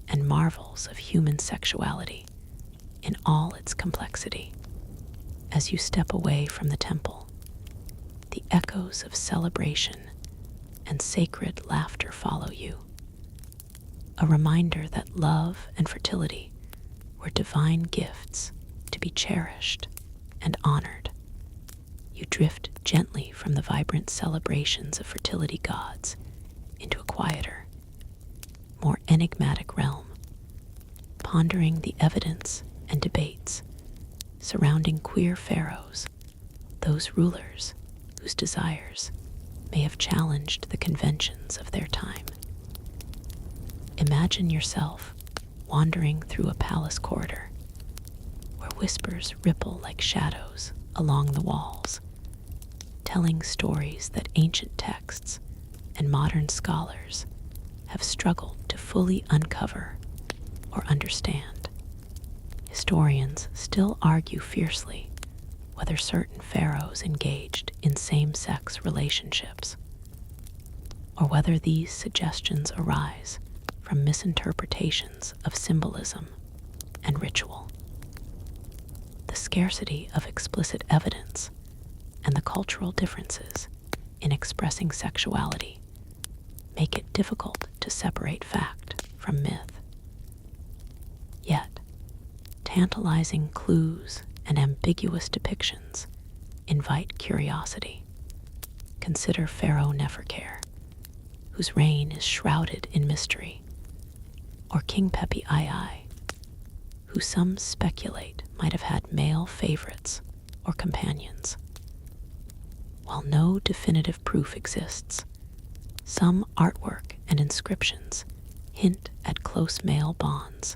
Speaker 1: and marvels of human sexuality in all its complexity. As you step away from the temple, the echoes of celebration and sacred laughter follow you, a reminder that love and fertility were divine gifts to be cherished and honored. You drift gently from the vibrant celebrations of fertility gods into a quieter, more enigmatic realm, pondering the evidence and debates surrounding queer pharaohs, those rulers whose desires may have challenged the conventions of their time. Imagine yourself wandering through a palace corridor where whispers ripple like shadows along the walls, telling stories that ancient texts and modern scholars have struggled to fully uncover or understand. Historians still argue fiercely whether certain pharaohs engaged in same-sex relationships, or whether these suggestions arise from misinterpretations of symbolism and ritual. The scarcity of explicit evidence and the cultural differences in expressing sexuality make it difficult to separate fact from myth. Yet, tantalizing clues and ambiguous depictions invite curiosity. Consider Pharaoh Neferkare, whose reign is shrouded in mystery, or King Pepi II, who some speculate might have had male favorites or companions. While no definitive proof exists, some artwork and inscriptions hint at close male bonds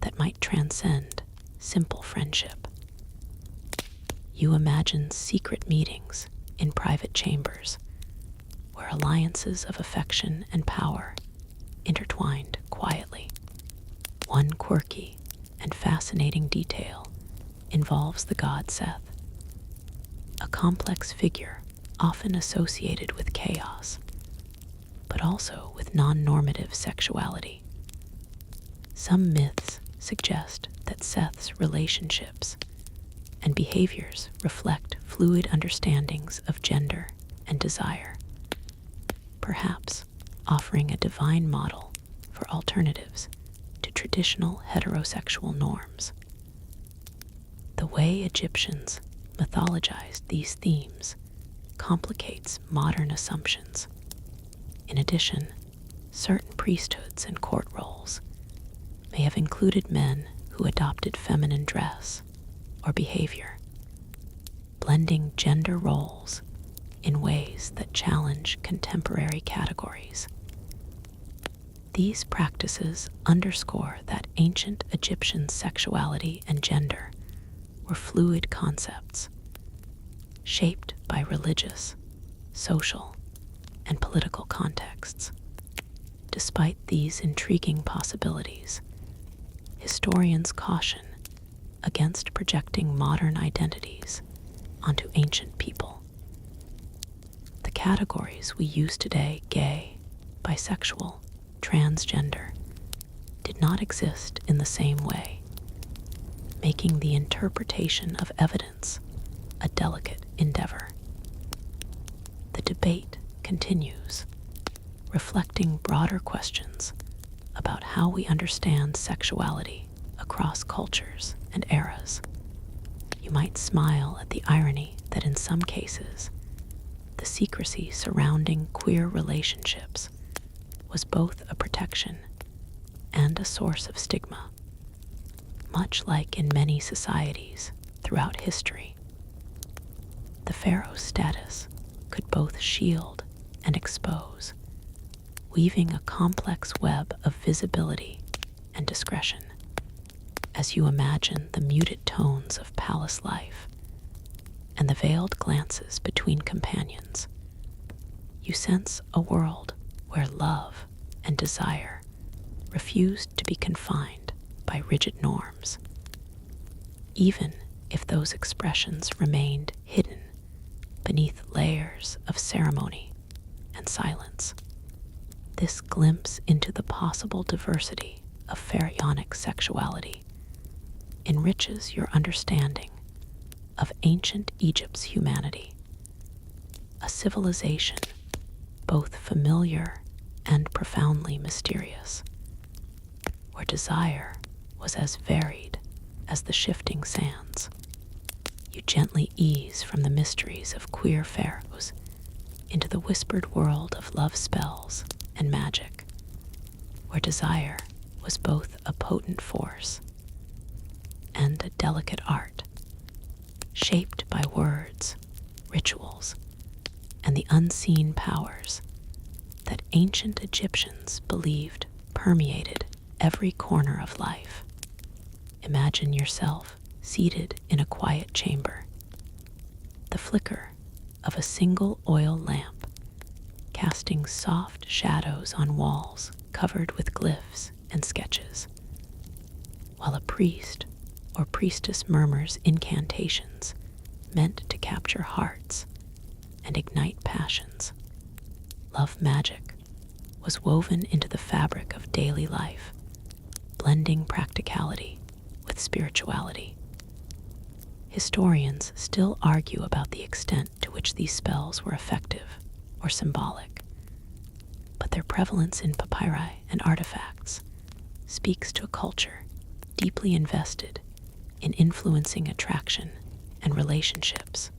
Speaker 1: that might transcend simple friendship. You imagine secret meetings in private chambers where alliances of affection and power intertwined quietly. One quirky and fascinating detail involves the god Seth, a complex figure often associated with chaos, but also with non-normative sexuality. Some myths suggest that Seth's relationships and behaviors reflect fluid understandings of gender and desire, perhaps offering a divine model for alternatives to traditional heterosexual norms. The way Egyptians mythologized these themes complicates modern assumptions. In addition, certain priesthoods and court roles may have included men who adopted feminine dress or behavior, blending gender roles in ways that challenge contemporary categories. These practices underscore that ancient Egyptian sexuality and gender were fluid concepts, shaped by religious, social, and political contexts. Despite these intriguing possibilities, historians caution against projecting modern identities onto ancient people. The categories we use today, gay, bisexual, transgender, did not exist in the same way, making the interpretation of evidence a delicate endeavor. The debate continues, reflecting broader questions about how we understand sexuality across cultures and eras. You might smile at the irony that in some cases, the secrecy surrounding queer relationships was both a protection and a source of stigma, much like in many societies throughout history. The pharaoh's status could both shield and expose, weaving a complex web of visibility and discretion. As you imagine the muted tones of palace life and the veiled glances between companions, you sense a world where love and desire refused to be confined by rigid norms, even if those expressions remained hidden beneath layers of ceremony and silence. This glimpse into the possible diversity of pharaonic sexuality enriches your understanding of ancient Egypt's humanity, a civilization both familiar and profoundly mysterious. where desire was as varied as the shifting sands. You gently ease from the mysteries of queer pharaohs into the whispered world of love spells and magic, where desire was both a potent force and a delicate art, shaped by words, rituals, and the unseen powers that ancient Egyptians believed permeated every corner of life. Imagine yourself seated in a quiet chamber, the flicker of a single oil lamp casting soft shadows on walls covered with glyphs and sketches, while a priest or priestess murmurs incantations meant to capture hearts and ignite passions. Love magic was woven into the fabric of daily life, blending practicality with spirituality. Historians still argue about the extent to which these spells were effective or symbolic, but their prevalence in papyri and artifacts speaks to a culture deeply invested in influencing attraction and relationships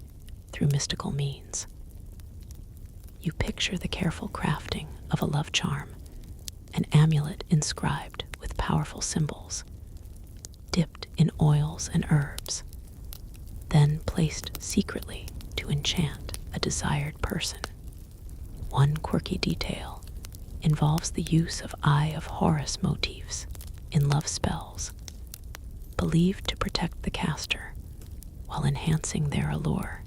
Speaker 1: through mystical means. You picture the careful crafting of a love charm, an amulet inscribed with powerful symbols, dipped in oils and herbs, then placed secretly to enchant a desired person. One quirky detail involves the use of Eye of Horus motifs in love spells, believed to protect the caster while enhancing their allure.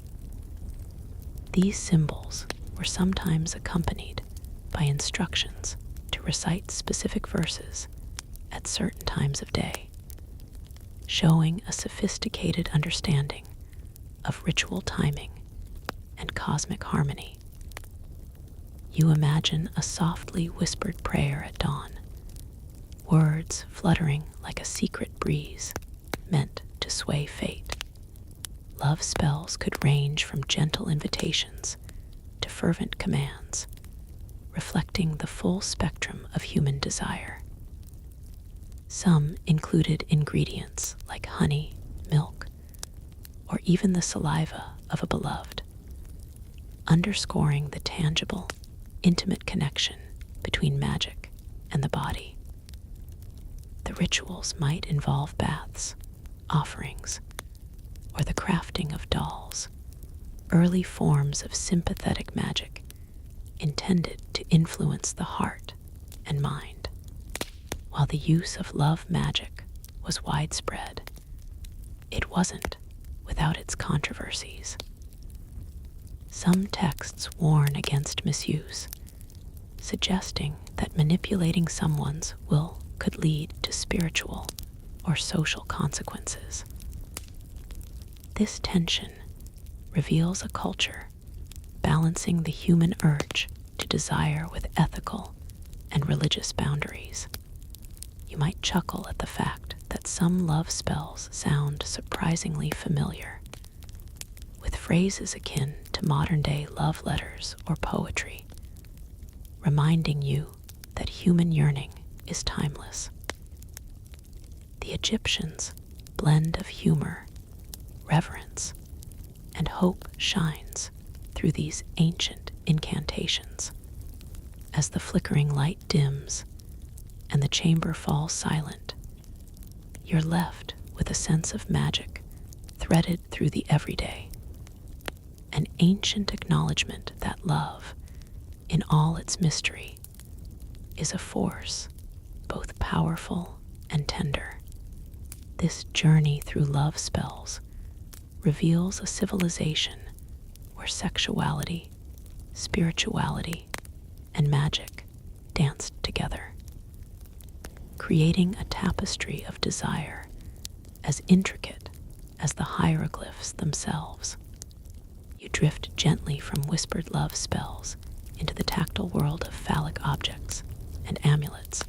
Speaker 1: These symbols were sometimes accompanied by instructions to recite specific verses at certain times of day, showing a sophisticated understanding of ritual timing and cosmic harmony. You imagine a softly whispered prayer at dawn, words fluttering like a secret breeze meant to sway fate. Love spells could range from gentle invitations to fervent commands, reflecting the full spectrum of human desire. Some included ingredients like honey, milk, or even the saliva of a beloved, underscoring the tangible, intimate connection between magic and the body. The rituals might involve baths, offerings, or the crafting of dolls, early forms of sympathetic magic intended to influence the heart and mind. While the use of love magic was widespread, it wasn't without its controversies. Some texts warn against misuse, suggesting that manipulating someone's will could lead to spiritual or social consequences. This tension reveals a culture balancing the human urge to desire with ethical and religious boundaries. You might chuckle at the fact that some love spells sound surprisingly familiar, with phrases akin to modern-day love letters or poetry, reminding you that human yearning is timeless. The Egyptians' blend of humor, reverence, and hope shines through these ancient incantations. As the flickering light dims and the chamber falls silent, you're left with a sense of magic threaded through the everyday, an ancient acknowledgement that love, in all its mystery, is a force both powerful and tender. This journey through love spells reveals a civilization where sexuality, spirituality, and magic danced together, creating a tapestry of desire as intricate as the hieroglyphs themselves. You drift gently from whispered love spells into the tactile world of phallic objects and amulets,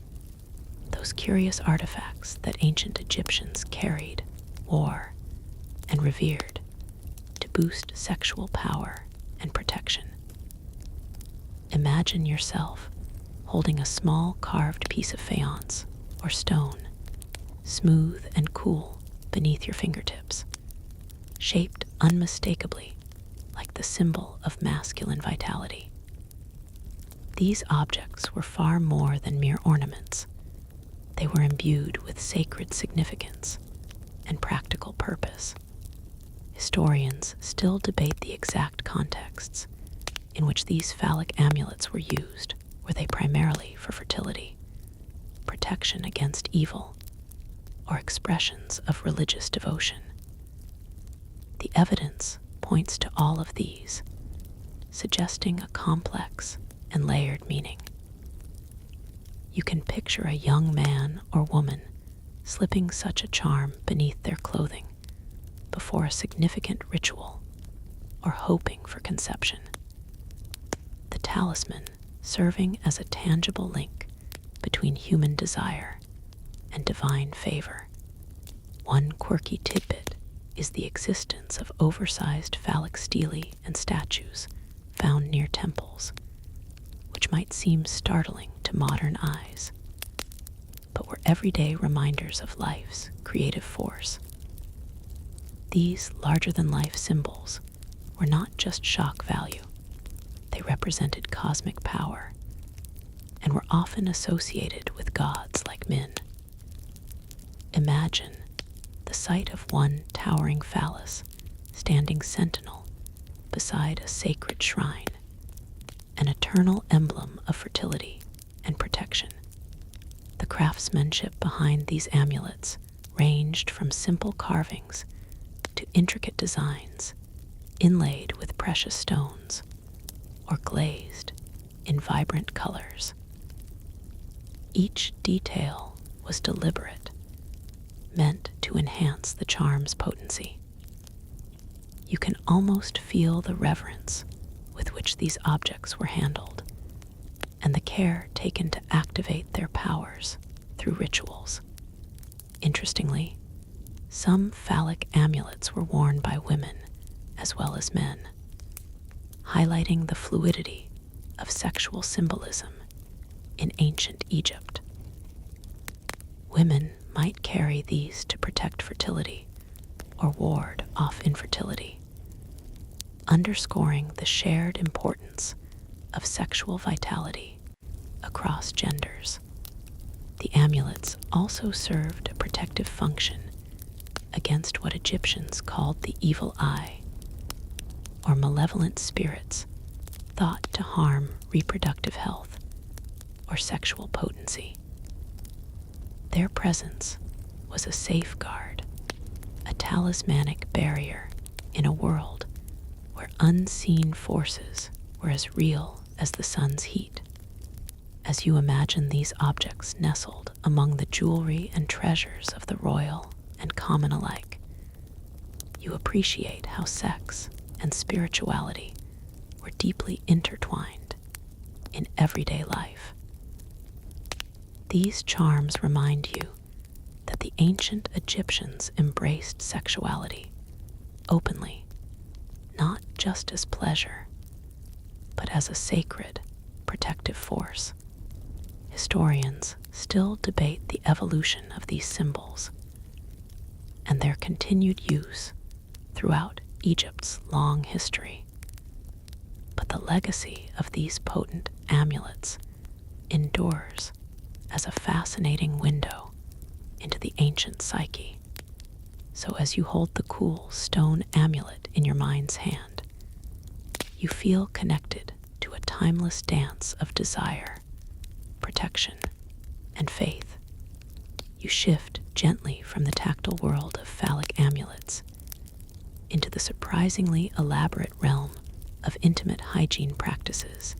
Speaker 1: those curious artifacts that ancient Egyptians carried, wore, and revered to boost sexual power and protection. Imagine yourself holding a small carved piece of faience or stone, smooth and cool beneath your fingertips, shaped unmistakably like the symbol of masculine vitality. These objects were far more than mere ornaments. They were imbued with sacred significance and practical purpose. Historians still debate the exact contexts in which these phallic amulets were used. Were they primarily for fertility, protection against evil, or expressions of religious devotion? The evidence points to all of these, suggesting a complex and layered meaning. You can picture a young man or woman slipping such a charm beneath their clothing before a significant ritual or hoping for conception. The talisman serving as a tangible link between human desire and divine favor. One quirky tidbit is the existence of oversized phallic stelae and statues found near temples, which might seem startling to modern eyes, but were everyday reminders of life's creative force. These larger-than-life symbols were not just shock value. They represented cosmic power and were often associated with gods like Min. Imagine the sight of one towering phallus standing sentinel beside a sacred shrine, an eternal emblem of fertility and protection. The craftsmanship behind these amulets ranged from simple carvings to intricate designs inlaid with precious stones or glazed in vibrant colors. Each detail was deliberate, meant to enhance the charm's potency. You can almost feel the reverence with which these objects were handled, and the care taken to activate their powers through rituals. Interestingly, some phallic amulets were worn by women as well as men, highlighting the fluidity of sexual symbolism in ancient Egypt. Women might carry these to protect fertility or ward off infertility, underscoring the shared importance of sexual vitality across genders. The amulets also served a protective function against what Egyptians called the evil eye, or malevolent spirits thought to harm reproductive health or sexual potency. Their presence was a safeguard, a talismanic barrier in a world where unseen forces were as real as the sun's heat. As you imagine these objects nestled among the jewelry and treasures of the royal and common alike, you appreciate how sex and spirituality were deeply intertwined in everyday life. These charms remind you that the ancient Egyptians embraced sexuality openly, not just as pleasure, but as a sacred, protective force. Historians still debate the evolution of these symbols and their continued use throughout Egypt's long history. But the legacy of these potent amulets endures as a fascinating window into the ancient psyche. So as you hold the cool stone amulet in your mind's hand, you feel connected to a timeless dance of desire, protection, and faith. You shift gently from the tactile world of phallic amulets into the surprisingly elaborate realm of intimate hygiene practices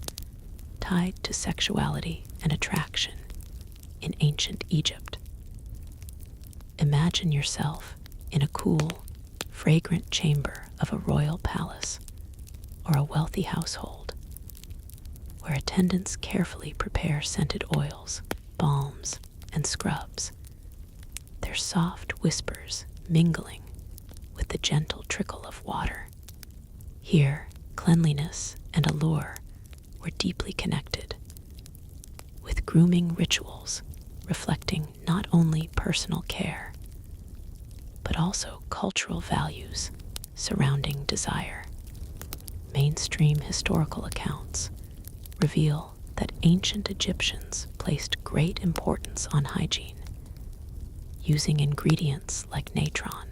Speaker 1: tied to sexuality and attraction in ancient Egypt. Imagine yourself in a cool, fragrant chamber of a royal palace or a wealthy household, where attendants carefully prepare scented oils, balms, and scrubs, their soft whispers mingling with the gentle trickle of water. Here, cleanliness and allure were deeply connected, with grooming rituals reflecting not only personal care, but also cultural values surrounding desire. Mainstream historical accounts reveal that ancient Egyptians placed great importance on hygiene, using ingredients like natron,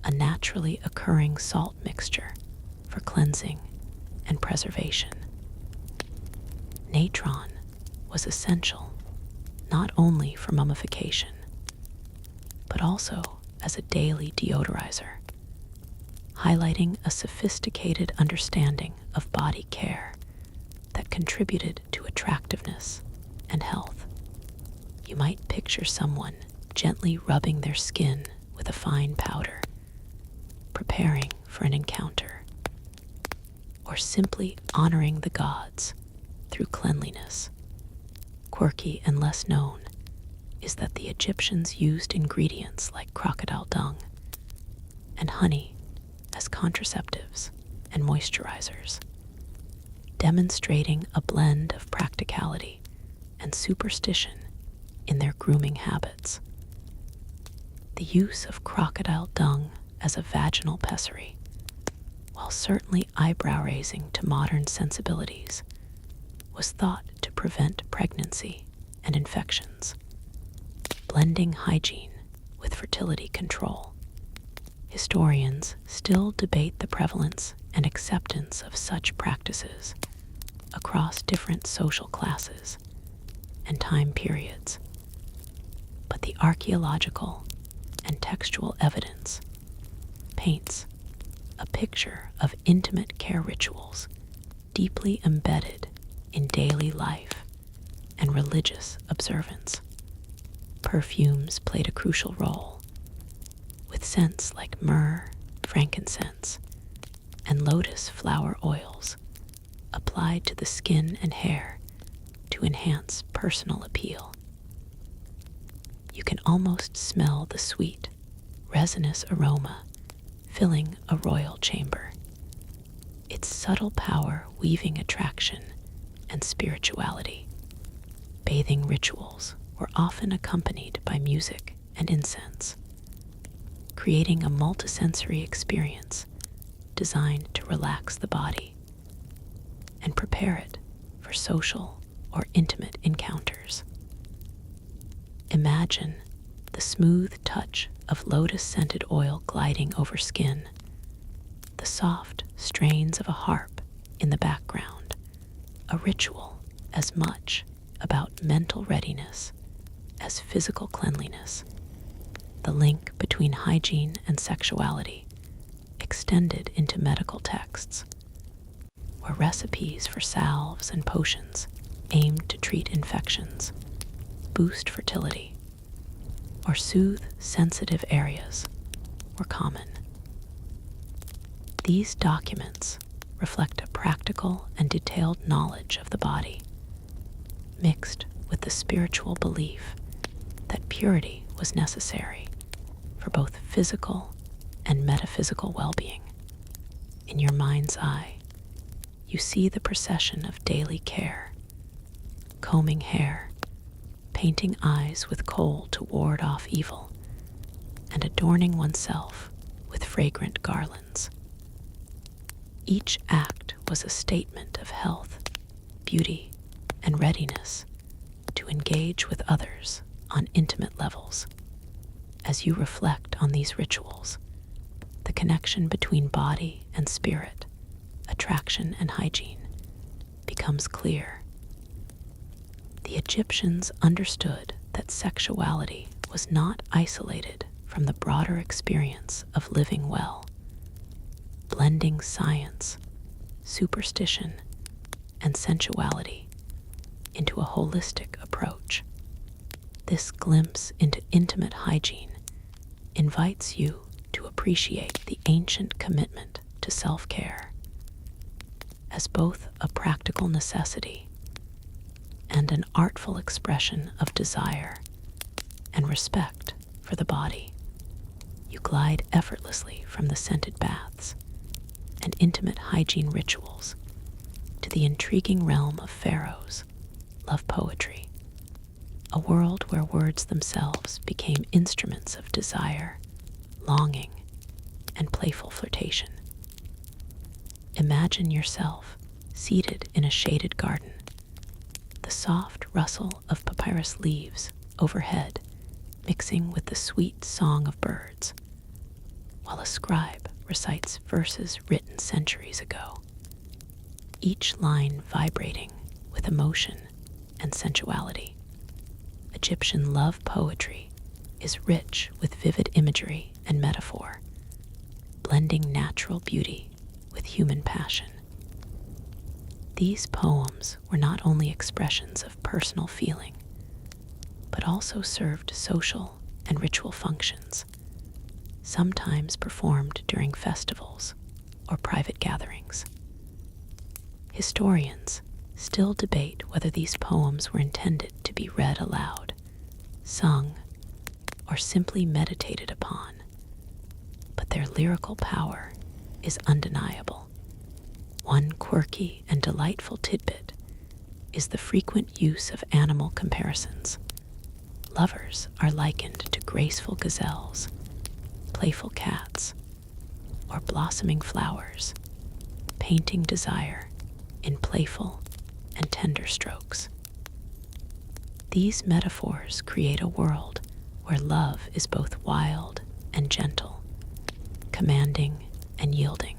Speaker 1: a naturally occurring salt mixture, for cleansing and preservation. Natron was essential not only for mummification, but also as a daily deodorizer, highlighting a sophisticated understanding of body care that contributed to attractiveness and health. You might picture someone gently rubbing their skin with a fine powder, preparing for an encounter, or simply honoring the gods through cleanliness. Quirky and less known is that the Egyptians used ingredients like crocodile dung and honey as contraceptives and moisturizers, demonstrating a blend of practicality and superstition in their grooming habits. The use of crocodile dung as a vaginal pessary, while certainly eyebrow-raising to modern sensibilities, was thought to prevent pregnancy and infections. Blending hygiene with fertility control, historians still debate the prevalence and acceptance of such practices across different social classes and time periods. But the archaeological and textual evidence paints a picture of intimate care rituals deeply embedded in daily life and religious observance. Perfumes played a crucial role, with scents like myrrh, frankincense, and lotus flower oils applied to the skin and hair to enhance personal appeal. You can almost smell the sweet, resinous aroma filling a royal chamber, its subtle power weaving attraction and spirituality. Bathing rituals were often accompanied by music and incense, creating a multisensory experience designed to relax the body and prepare it for social or intimate encounters. Imagine the smooth touch of lotus-scented oil gliding over skin, the soft strains of a harp in the background, a ritual as much about mental readiness as physical cleanliness. The link between hygiene and sexuality extended into medical texts, where recipes for salves and potions aimed to treat infections, boost fertility, or soothe sensitive areas were common. These documents reflect a practical and detailed knowledge of the body, mixed with the spiritual belief that purity was necessary for both physical and metaphysical well-being. In your mind's eye, you see the procession of daily care, combing hair, painting eyes with kohl to ward off evil, and adorning oneself with fragrant garlands. Each act was a statement of health, beauty, and readiness to engage with others on intimate levels. As you reflect on these rituals, the connection between body and spirit, attraction and hygiene, becomes clear. The Egyptians understood that sexuality was not isolated from the broader experience of living well, blending science, superstition, and sensuality into a holistic approach. This glimpse into intimate hygiene invites you to appreciate the ancient commitment to self-care as both a practical necessity and an artful expression of desire and respect for the body. You glide effortlessly from the scented baths and intimate hygiene rituals to the intriguing realm of Pharaohs, love poetry, a world where words themselves became instruments of desire, longing, and playful flirtation. Imagine yourself seated in a shaded garden, the soft rustle of papyrus leaves overhead mixing with the sweet song of birds, while a scribe recites verses written centuries ago, each line vibrating with emotion and sensuality. Egyptian love poetry is rich with vivid imagery and metaphor, blending natural beauty with human passion. These poems were not only expressions of personal feeling, but also served social and ritual functions, sometimes performed during festivals or private gatherings. Historians still debate whether these poems were intended to be read aloud, sung, or simply meditated upon, but their lyrical power is undeniable. One quirky and delightful tidbit is the frequent use of animal comparisons. Lovers are likened to graceful gazelles, playful cats, or blossoming flowers, painting desire in playful and tender strokes. These metaphors create a world where love is both wild and gentle, commanding and yielding.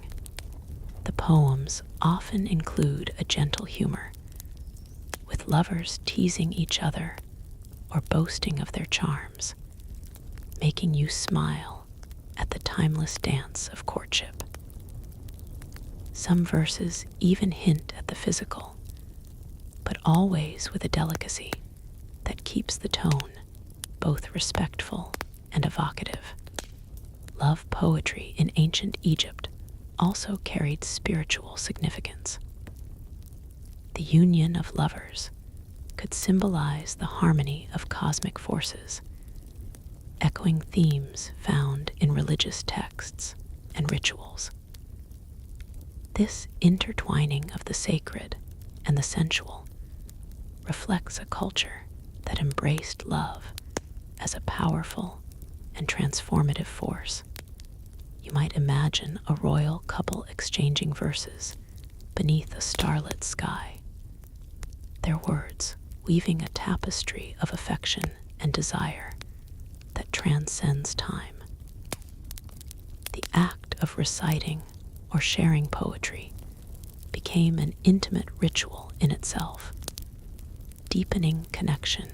Speaker 1: The poems often include a gentle humor, with lovers teasing each other or boasting of their charms, making you smile at the timeless dance of courtship. Some verses even hint at the physical, but always with a delicacy that keeps the tone both respectful and evocative. Love poetry in ancient Egypt also carried spiritual significance. The union of lovers could symbolize the harmony of cosmic forces, echoing themes found in religious texts and rituals. This intertwining of the sacred and the sensual reflects a culture that embraced love as a powerful and transformative force. You might imagine a royal couple exchanging verses beneath a starlit sky, their words weaving a tapestry of affection and desire that transcends time. The act of reciting or sharing poetry became an intimate ritual in itself, deepening connection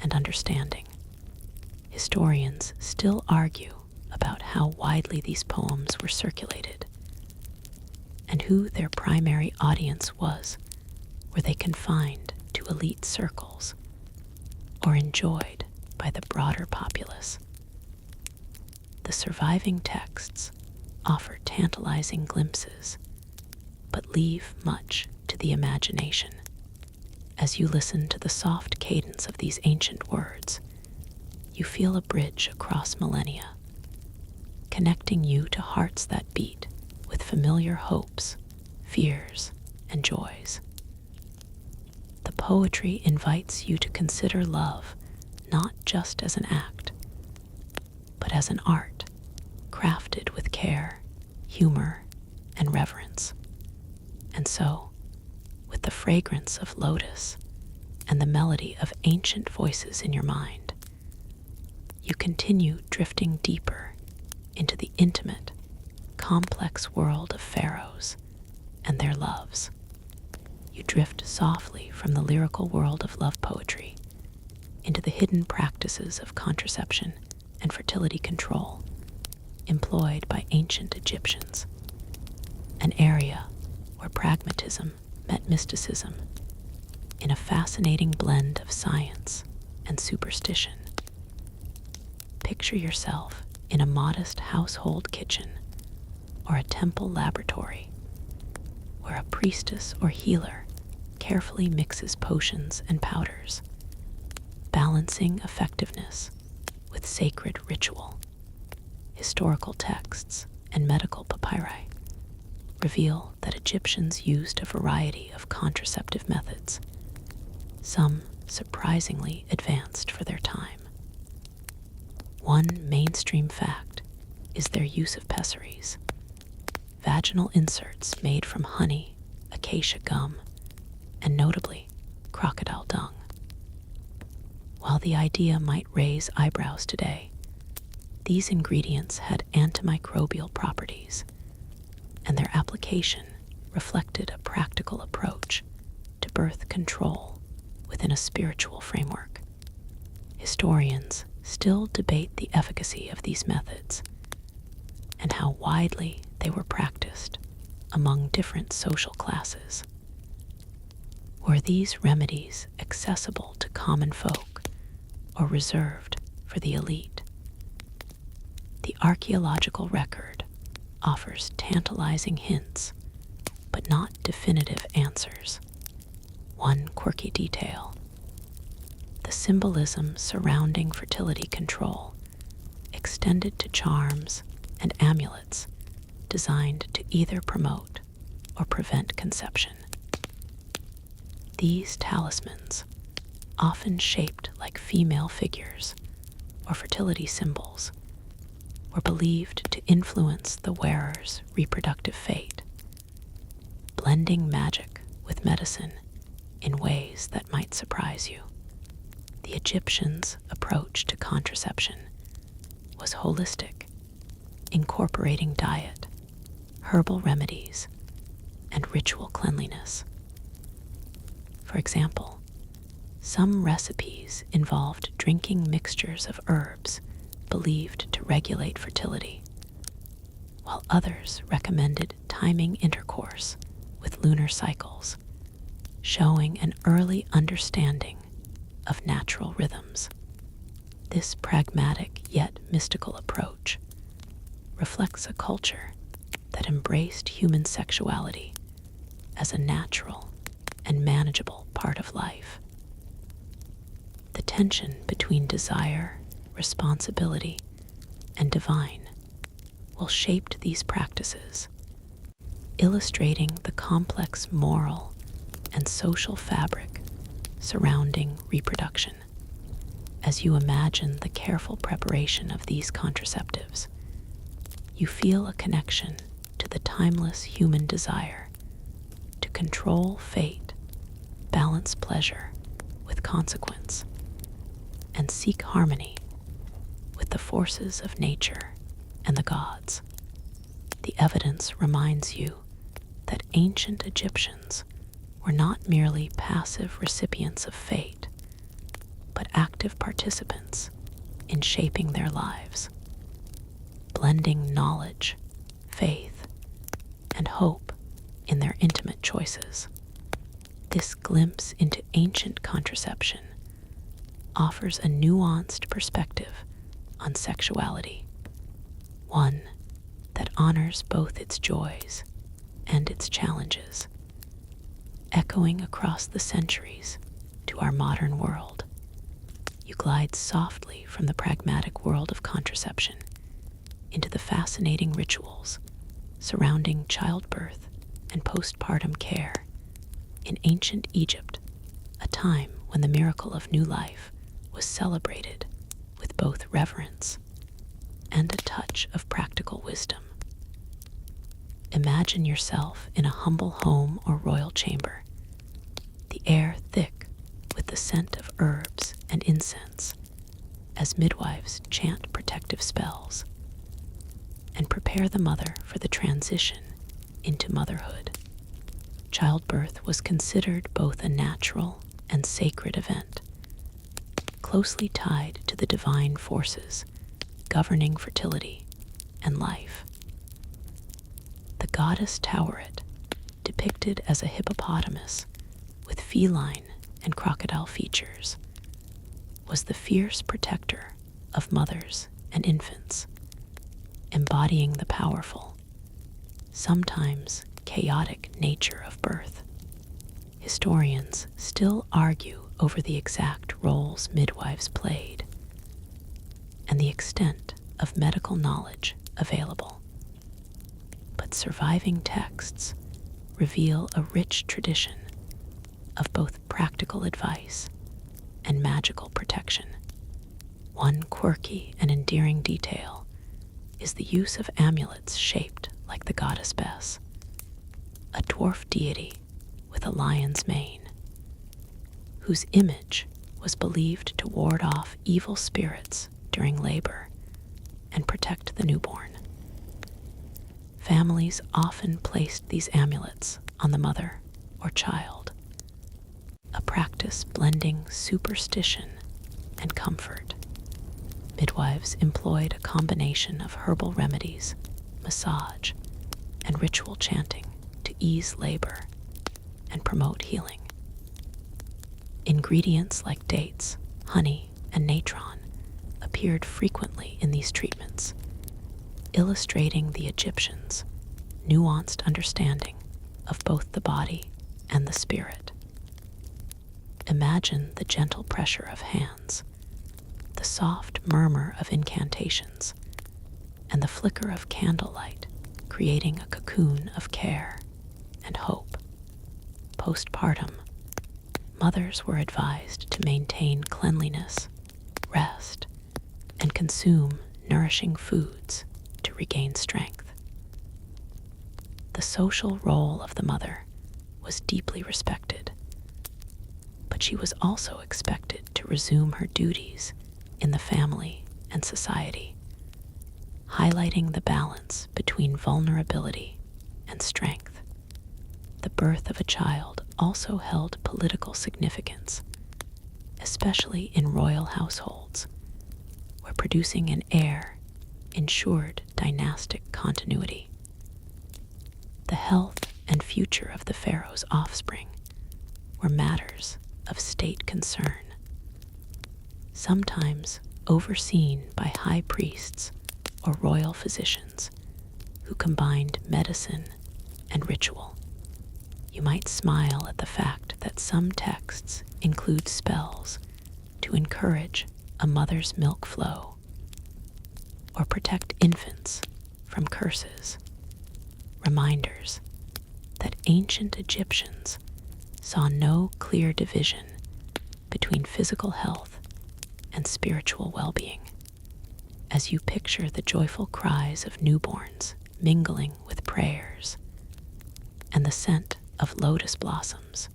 Speaker 1: and understanding. Historians still argue about how widely these poems were circulated and who their primary audience was. Were they confined to elite circles or enjoyed by the broader populace? The surviving texts offer tantalizing glimpses, but leave much to the imagination. As you listen to the soft cadence of these ancient words, you feel a bridge across millennia, connecting you to hearts that beat with familiar hopes, fears, and joys. The poetry invites you to consider love not just as an act, but as an art crafted with care, humor, and reverence. And so, with the fragrance of lotus and the melody of ancient voices in your mind, you continue drifting deeper into the intimate, complex world of pharaohs and their loves. You drift softly from the lyrical world of love poetry into the hidden practices of contraception and fertility control employed by ancient Egyptians, an area where pragmatism met mysticism in a fascinating blend of science and superstition. Picture yourself in a modest household kitchen or a temple laboratory where a priestess or healer carefully mixes potions and powders, balancing effectiveness with sacred ritual. Historical texts and medical papyri reveal that Egyptians used a variety of contraceptive methods, some surprisingly advanced for their time. One mainstream fact is their use of pessaries, vaginal inserts made from honey, acacia gum, and notably, crocodile dung. While the idea might raise eyebrows today, these ingredients had antimicrobial properties, and their application reflected a practical approach to birth control within a spiritual framework. Historians still debate the efficacy of these methods and how widely they were practiced among different social classes. Were these remedies accessible to common folk or reserved for the elite? The archaeological record offers tantalizing hints, but not definitive answers. One quirky detail: the symbolism surrounding fertility control extended to charms and amulets designed to either promote or prevent conception. These talismans, often shaped like female figures or fertility symbols, were believed to influence the wearer's reproductive fate, blending magic with medicine in ways that might surprise you. The Egyptians' approach to contraception was holistic, incorporating diet, herbal remedies, and ritual cleanliness. For example, some recipes involved drinking mixtures of herbs believed to regulate fertility, while others recommended timing intercourse with lunar cycles, showing an early understanding of natural rhythms. This pragmatic yet mystical approach reflects a culture that embraced human sexuality as a natural and manageable part of life. The tension between desire, responsibility, and divine will shape these practices, illustrating the complex moral and social fabric surrounding reproduction. As you imagine the careful preparation of these contraceptives, you feel a connection to the timeless human desire to control fate, balance pleasure with consequence, and seek harmony with the forces of nature and the gods. The evidence reminds you that ancient Egyptians were not merely passive recipients of fate, but active participants in shaping their lives, blending knowledge, faith, and hope in their intimate choices. This glimpse into ancient contraception offers a nuanced perspective on sexuality, one that honors both its joys and its challenges, echoing across the centuries to our modern world. You glide softly from the pragmatic world of contraception into the fascinating rituals surrounding childbirth and postpartum care in ancient Egypt, a time when the miracle of new life was celebrated with both reverence and a touch of practical wisdom. Imagine yourself in a humble home or royal chamber, the air thick with the scent of herbs and incense as midwives chant protective spells and prepare the mother for the transition into motherhood. Childbirth was considered both a natural and sacred event, closely tied to the divine forces governing fertility and life. The goddess Taweret, depicted as a hippopotamus with feline and crocodile features, was the fierce protector of mothers and infants, embodying the powerful, sometimes chaotic nature of birth. Historians still argue over the exact roles midwives played and the extent of medical knowledge available. But surviving texts reveal a rich tradition of both practical advice and magical protection. One quirky and endearing detail is the use of amulets shaped like the goddess Bess, a dwarf deity with a lion's mane, whose image was believed to ward off evil spirits during labor and protect the newborn. Families often placed these amulets on the mother or child, a practice blending superstition and comfort. Midwives employed a combination of herbal remedies, massage, and ritual chanting to ease labor and promote healing. Ingredients like dates, honey, and natron appeared frequently in these treatments, illustrating the Egyptians' nuanced understanding of both the body and the spirit. Imagine the gentle pressure of hands, the soft murmur of incantations, and the flicker of candlelight creating a cocoon of care and hope. Postpartum, mothers were advised to maintain cleanliness, rest, and consume nourishing foods to regain strength. The social role of the mother was deeply respected, but she was also expected to resume her duties in the family and society, highlighting the balance between vulnerability and strength. The birth of a child also held political significance, especially in royal households, where producing an heir ensured dynastic continuity. The health and future of the pharaoh's offspring were matters of state concern, sometimes overseen by high priests or royal physicians who combined medicine and ritual. You might smile at the fact that some texts include spells to encourage a mother's milk flow or protect infants from curses, reminders that ancient Egyptians saw no clear division between physical health and spiritual well-being. As you picture the joyful cries of newborns mingling with prayers and the scent of lotus blossoms,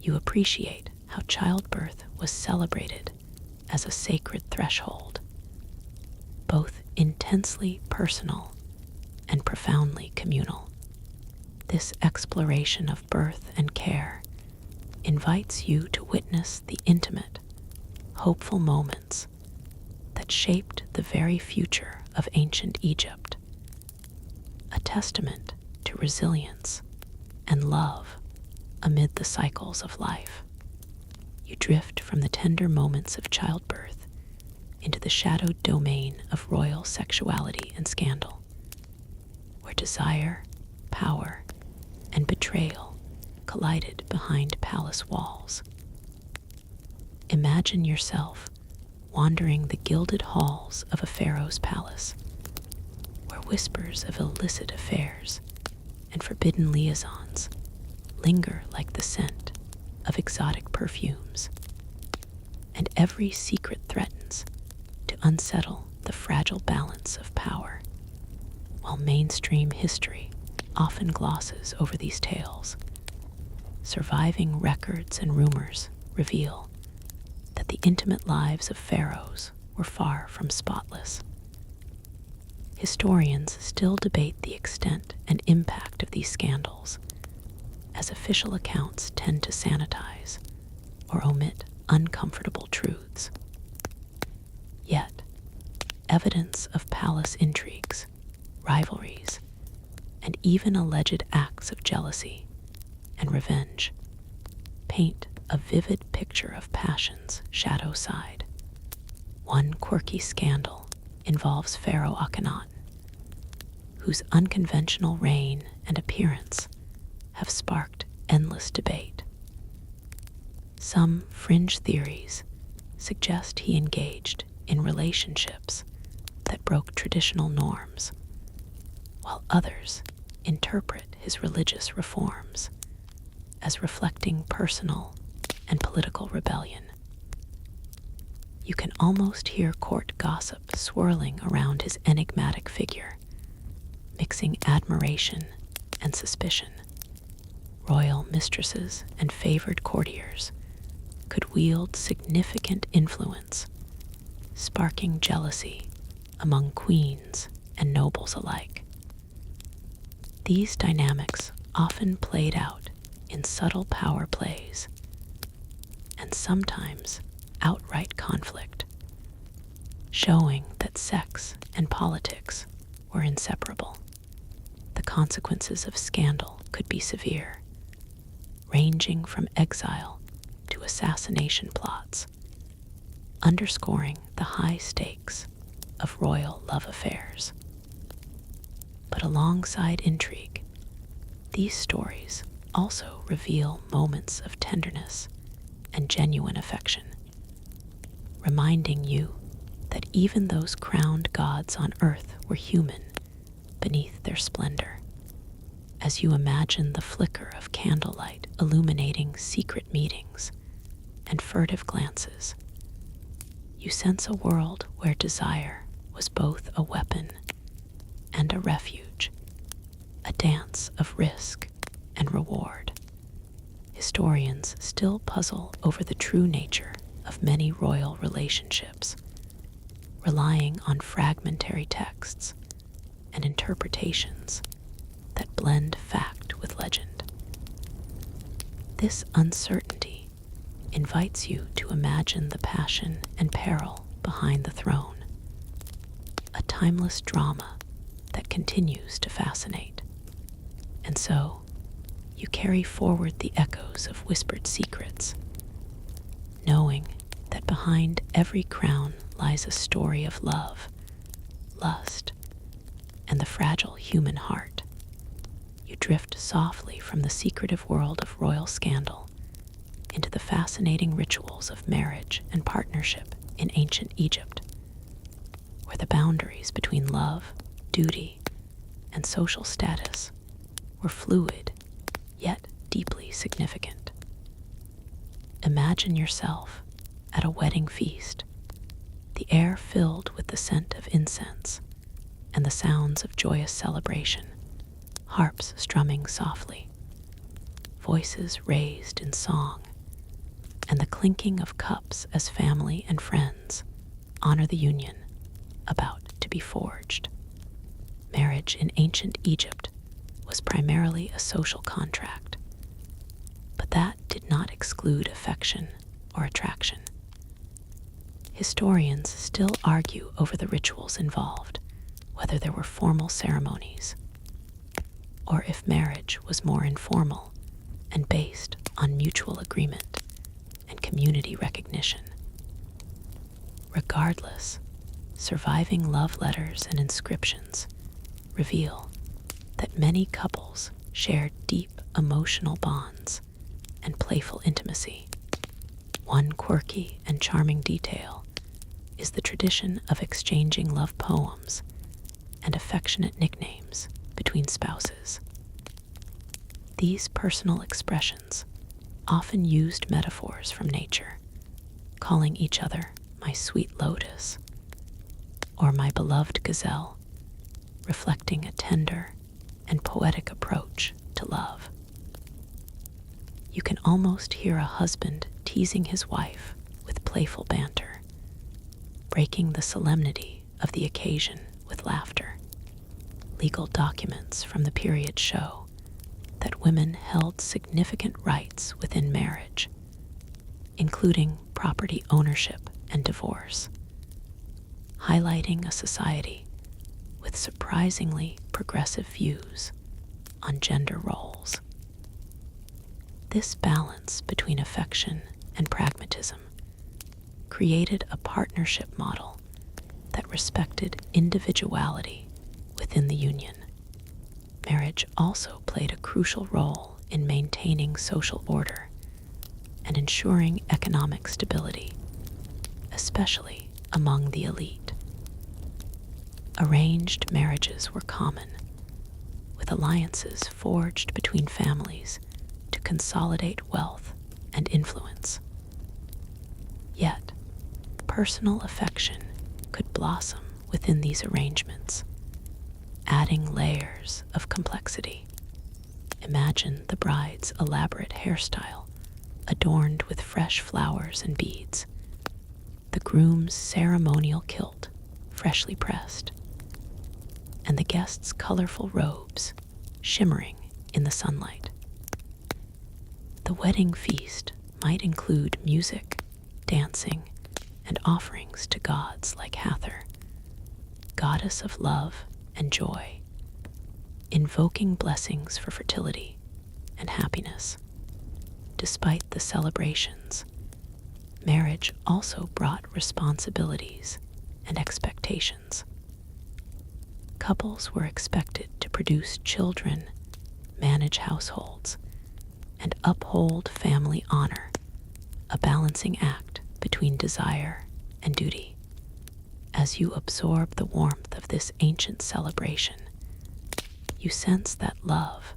Speaker 1: you appreciate how childbirth was celebrated as a sacred threshold, both intensely personal and profoundly communal. This exploration of birth and care invites you to witness the intimate, hopeful moments that shaped the very future of ancient Egypt, a testament to resilience and love amid the cycles of life. You drift from the tender moments of childbirth into the shadowed domain of royal sexuality and scandal, where desire, power, and betrayal collided behind palace walls. Imagine yourself wandering the gilded halls of a pharaoh's palace, where whispers of illicit affairs and forbidden liaisons linger like the scent of exotic perfumes, and every secret threatens to unsettle the fragile balance of power. While mainstream history often glosses over these tales, surviving records and rumors reveal that the intimate lives of pharaohs were far from spotless. Historians still debate the extent and impact of these scandals, as official accounts tend to sanitize or omit uncomfortable truths. Yet, evidence of palace intrigues, rivalries, and even alleged acts of jealousy and revenge paint a vivid picture of passion's shadow side. One quirky scandal involves Pharaoh Akhenaten, whose unconventional reign and appearance have sparked endless debate. Some fringe theories suggest he engaged in relationships that broke traditional norms, while others interpret his religious reforms as reflecting personal and political rebellion. You can almost hear court gossip swirling around his enigmatic figure, mixing admiration and suspicion. Royal mistresses and favored courtiers could wield significant influence, sparking jealousy among queens and nobles alike. These dynamics often played out in subtle power plays and sometimes outright conflict, showing that sex and politics were inseparable. The consequences of scandal could be severe, ranging from exile to assassination plots, underscoring the high stakes of royal love affairs. But alongside intrigue, these stories also reveal moments of tenderness and genuine affection, reminding you that even those crowned gods on earth were human beneath their splendor. As you imagine the flicker of candlelight illuminating secret meetings and furtive glances, you sense a world where desire was both a weapon and a refuge, a dance of risk and reward. Historians still puzzle over the true nature of many royal relationships, relying on fragmentary texts and interpretations that blend fact with legend. This uncertainty invites you to imagine the passion and peril behind the throne, a timeless drama that continues to fascinate. And so, you carry forward the echoes of whispered secrets, knowing that behind every crown lies a story of love, lust, and the fragile human heart. You drift softly from the secretive world of royal scandal into the fascinating rituals of marriage and partnership in ancient Egypt, where the boundaries between love, duty, and social status were fluid yet deeply significant. Imagine yourself at a wedding feast, the air filled with the scent of incense and the sounds of joyous celebration, harps strumming softly, voices raised in song, and the clinking of cups as family and friends honor the union about to be forged. Marriage in ancient Egypt was primarily a social contract, but that did not exclude affection or attraction. Historians still argue over the rituals involved, whether there were formal ceremonies, or if marriage was more informal and based on mutual agreement and community recognition. Regardless, surviving love letters and inscriptions reveal that many couples shared deep emotional bonds and playful intimacy. One quirky and charming detail is the tradition of exchanging love poems and affectionate nicknames between spouses. These personal expressions often used metaphors from nature, calling each other my sweet lotus or my beloved gazelle, reflecting a tender and poetic approach to love. You can almost hear a husband teasing his wife with playful banter, breaking the solemnity of the occasion with laughter. Legal documents from the period show that women held significant rights within marriage, including property ownership and divorce, highlighting a society with surprisingly progressive views on gender roles. This balance between affection and pragmatism created a partnership model that respected individuality within the union. Marriage also played a crucial role in maintaining social order and ensuring economic stability, especially among the elite. Arranged marriages were common, with alliances forged between families to consolidate wealth and influence. Yet, Personal affection could blossom within these arrangements, adding layers of complexity. Imagine the bride's elaborate hairstyle adorned with fresh flowers and beads, the groom's ceremonial kilt freshly pressed, and the guests' colorful robes shimmering in the sunlight. The wedding feast might include music, dancing, and offerings to gods like Hathor, goddess of love and joy, invoking blessings for fertility and happiness. Despite the celebrations, marriage also brought responsibilities and expectations. Couples were expected to produce children, manage households, and uphold family honor, a balancing act between desire and duty. As you absorb the warmth of this ancient celebration, you sense that love,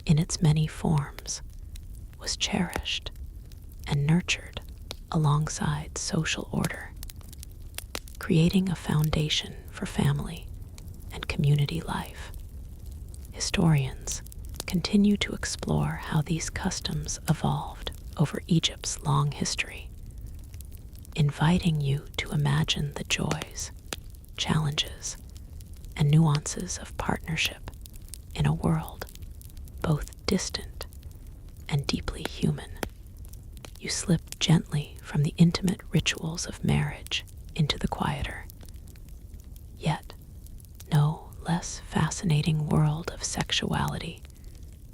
Speaker 1: in its many forms, was cherished and nurtured alongside social order, creating a foundation for family and community life. Historians continue to explore how these customs evolved over Egypt's long history, inviting you to imagine the joys, challenges, and nuances of partnership in a world both distant and deeply human. You slip gently from the intimate rituals of marriage into the quieter, yet no less fascinating world of sexuality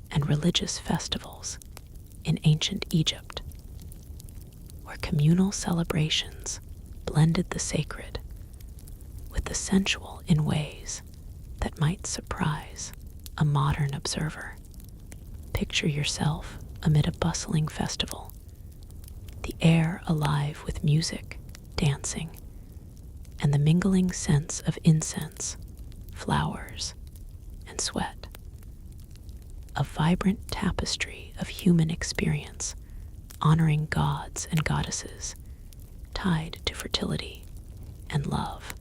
Speaker 1: and religious festivals in ancient Egypt, where communal celebrations blended the sacred with the sensual in ways that might surprise a modern observer. Picture yourself amid a bustling festival, the air alive with music, dancing, and the mingling scents of incense, flowers, and sweat. A vibrant tapestry of human experience, honoring gods and goddesses tied to fertility and love.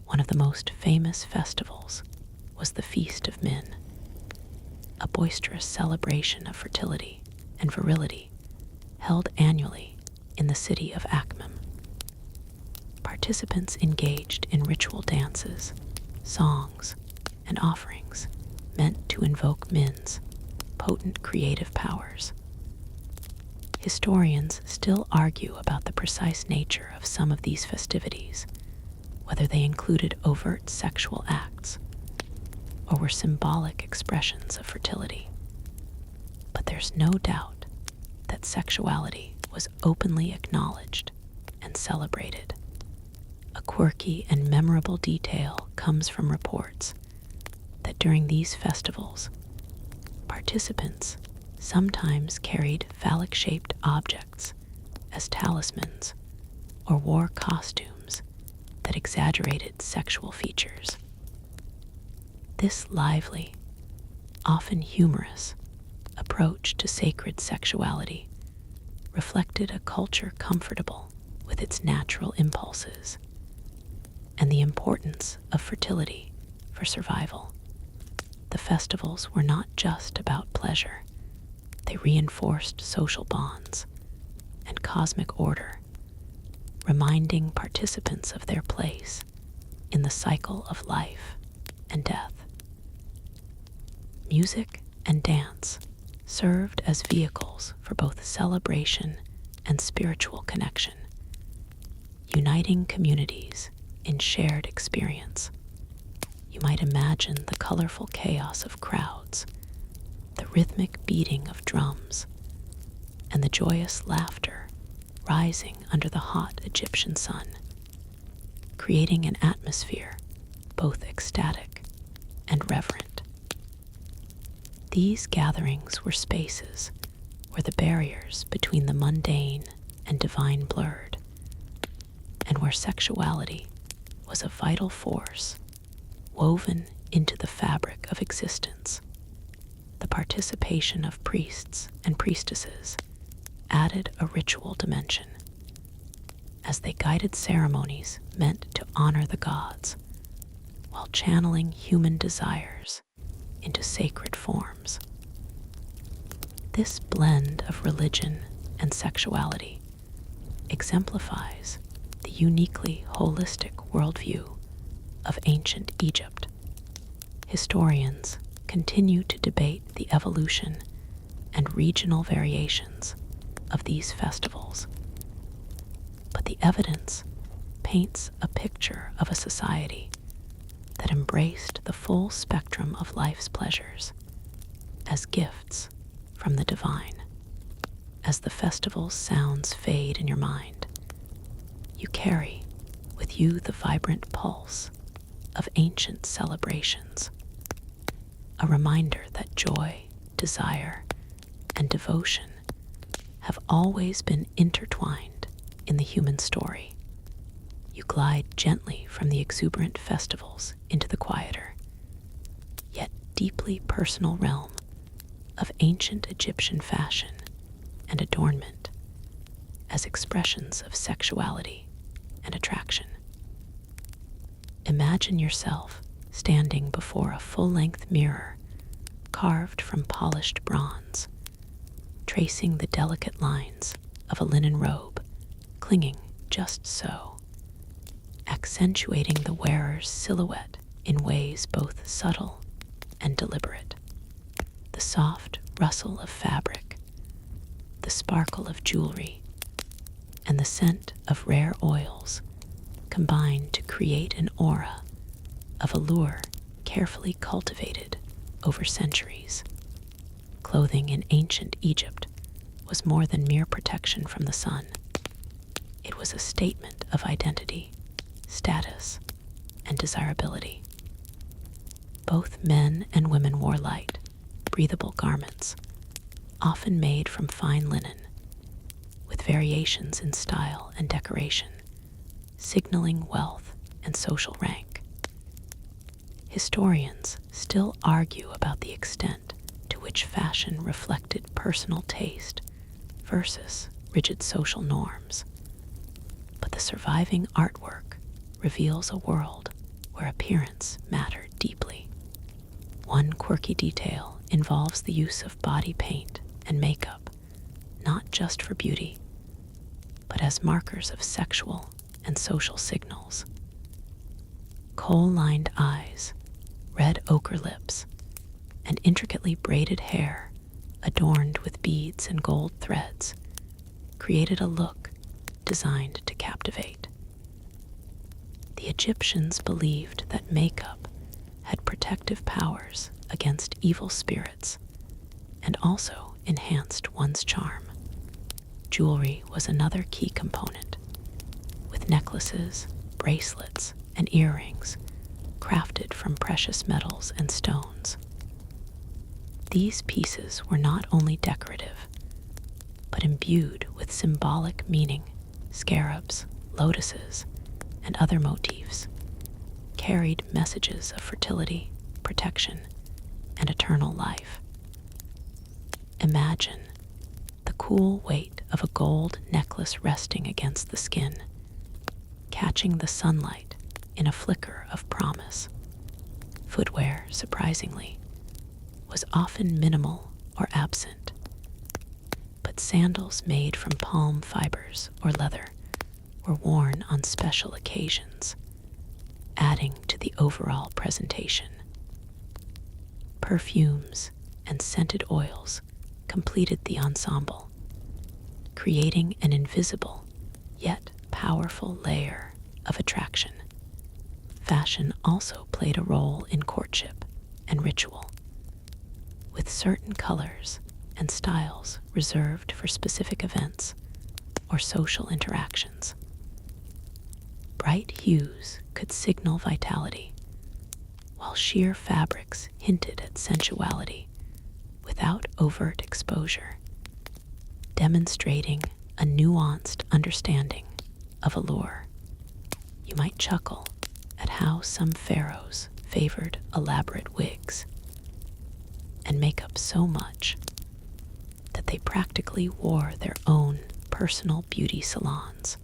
Speaker 1: One of the most famous festivals was the Feast of Min, a boisterous celebration of fertility and virility held annually in the city of Akhmim. Participants engaged in ritual dances, songs, and offerings meant to invoke Min's potent creative powers. Historians still argue about the precise nature of some of these festivities, whether they included overt sexual acts or were symbolic expressions of fertility. But there's no doubt that sexuality was openly acknowledged and celebrated. A quirky and memorable detail comes from reports that during these festivals, participants sometimes carried phallic-shaped objects as talismans or wore costumes that exaggerated sexual features. This lively, often humorous, approach to sacred sexuality reflected a culture comfortable with its natural impulses and the importance of fertility for survival. The festivals were not just about pleasure. They reinforced social bonds and cosmic order, reminding participants of their place in the cycle of life and death. Music and dance served as vehicles for both celebration and spiritual connection, uniting communities in shared experience. You might imagine the colorful chaos of crowds, the rhythmic beating of drums, and the joyous laughter rising under the hot Egyptian sun, creating an atmosphere both ecstatic and reverent. These gatherings were spaces where the barriers between the mundane and divine blurred, and where sexuality was a vital force woven into the fabric of existence. The participation of priests and priestesses added a ritual dimension, as they guided ceremonies meant to honor the gods while channeling human desires into sacred forms. This blend of religion and sexuality exemplifies the uniquely holistic worldview of ancient Egypt. Historians continue to debate the evolution and regional variations of these festivals, but the evidence paints a picture of a society that embraced the full spectrum of life's pleasures as gifts from the divine. As the festival's sounds fade in your mind, you carry with you the vibrant pulse of ancient celebrations, a reminder that joy, desire, and devotion have always been intertwined in the human story. You glide gently from the exuberant festivals into the quieter, yet deeply personal realm of ancient Egyptian fashion and adornment as expressions of sexuality and attraction. Imagine yourself standing before a full-length mirror carved from polished bronze, tracing the delicate lines of a linen robe clinging just so, accentuating the wearer's silhouette in ways both subtle and deliberate. The soft rustle of fabric, the sparkle of jewelry, and the scent of rare oils combine to create an aura of allure carefully cultivated over centuries. Clothing in ancient Egypt was more than mere protection from the sun. It was a statement of identity, status, and desirability. Both men and women wore light, breathable garments, often made from fine linen, with variations in style and decoration, signaling wealth and social rank. Historians still argue about the extent to which fashion reflected personal taste versus rigid social norms, but the surviving artwork reveals a world where appearance mattered deeply. One quirky detail involves the use of body paint and makeup, not just for beauty, but as markers of sexual and social signals. Kohl-lined eyes, red ochre lips, and intricately braided hair adorned with beads and gold threads created a look designed to captivate. The Egyptians believed that makeup had protective powers against evil spirits and also enhanced one's charm. Jewelry was another key component, with necklaces, bracelets, and earrings crafted from precious metals and stones. These pieces were not only decorative, but imbued with symbolic meaning. Scarabs, lotuses, and other motifs carried messages of fertility, protection, and eternal life. Imagine the cool weight of a gold necklace resting against the skin, catching the sunlight in a flicker of promise. Footwear, surprisingly, was often minimal or absent, but sandals made from palm fibers or leather were worn on special occasions, adding to the overall presentation. Perfumes and scented oils completed the ensemble, creating an invisible yet powerful layer of attraction. Fashion also played a role in courtship and ritual, with certain colors and styles reserved for specific events or social interactions. Bright hues could signal vitality, while sheer fabrics hinted at sensuality without overt exposure, demonstrating a nuanced understanding of allure. You might chuckle at how some pharaohs favored elaborate wigs and makeup so much that they practically wore their own personal beauty salons,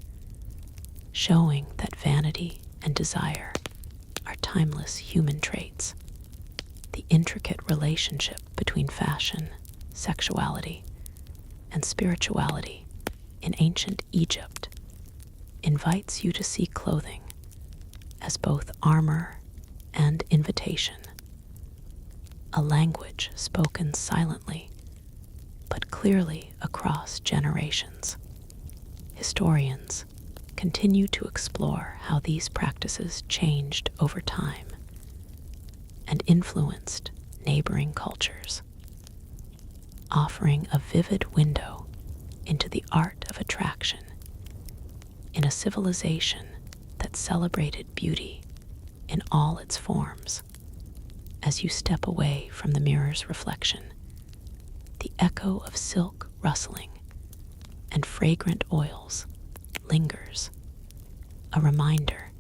Speaker 1: showing that vanity and desire are timeless human traits. The intricate relationship between fashion, sexuality, and spirituality in ancient Egypt invites you to see clothing as both armor and invitation, a language spoken silently but clearly across generations. Historians continue to explore how these practices changed over time and influenced neighboring cultures, offering a vivid window into the art of attraction in a civilization that celebrated beauty in all its forms. As you step away from the mirror's reflection, the echo of silk rustling and fragrant oils lingers, a reminder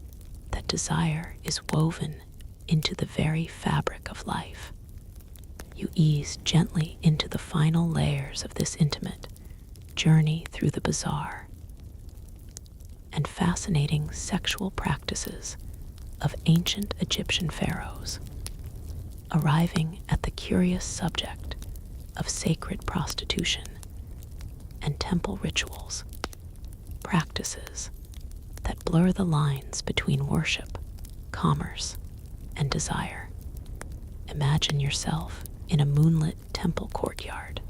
Speaker 1: that desire is woven into the very fabric of life. You ease gently into the final layers of this intimate journey through the bizarre and fascinating sexual practices of ancient Egyptian pharaohs, arriving at the curious subject of sacred prostitution and temple rituals, practices that blur the lines between worship, commerce, and desire. Imagine yourself in a moonlit temple courtyard,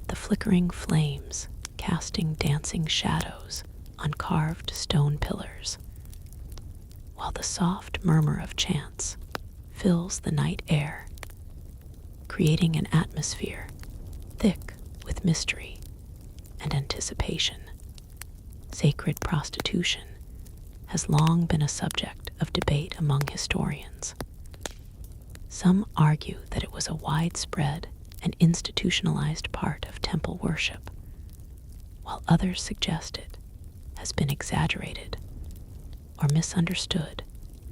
Speaker 1: the flickering flames casting dancing shadows on carved stone pillars, while the soft murmur of chants fills the night air, creating an atmosphere thick with mystery and anticipation. Sacred prostitution has long been a subject of debate among historians. Some argue that it was a widespread and institutionalized part of temple worship, while others suggest it has been exaggerated or misunderstood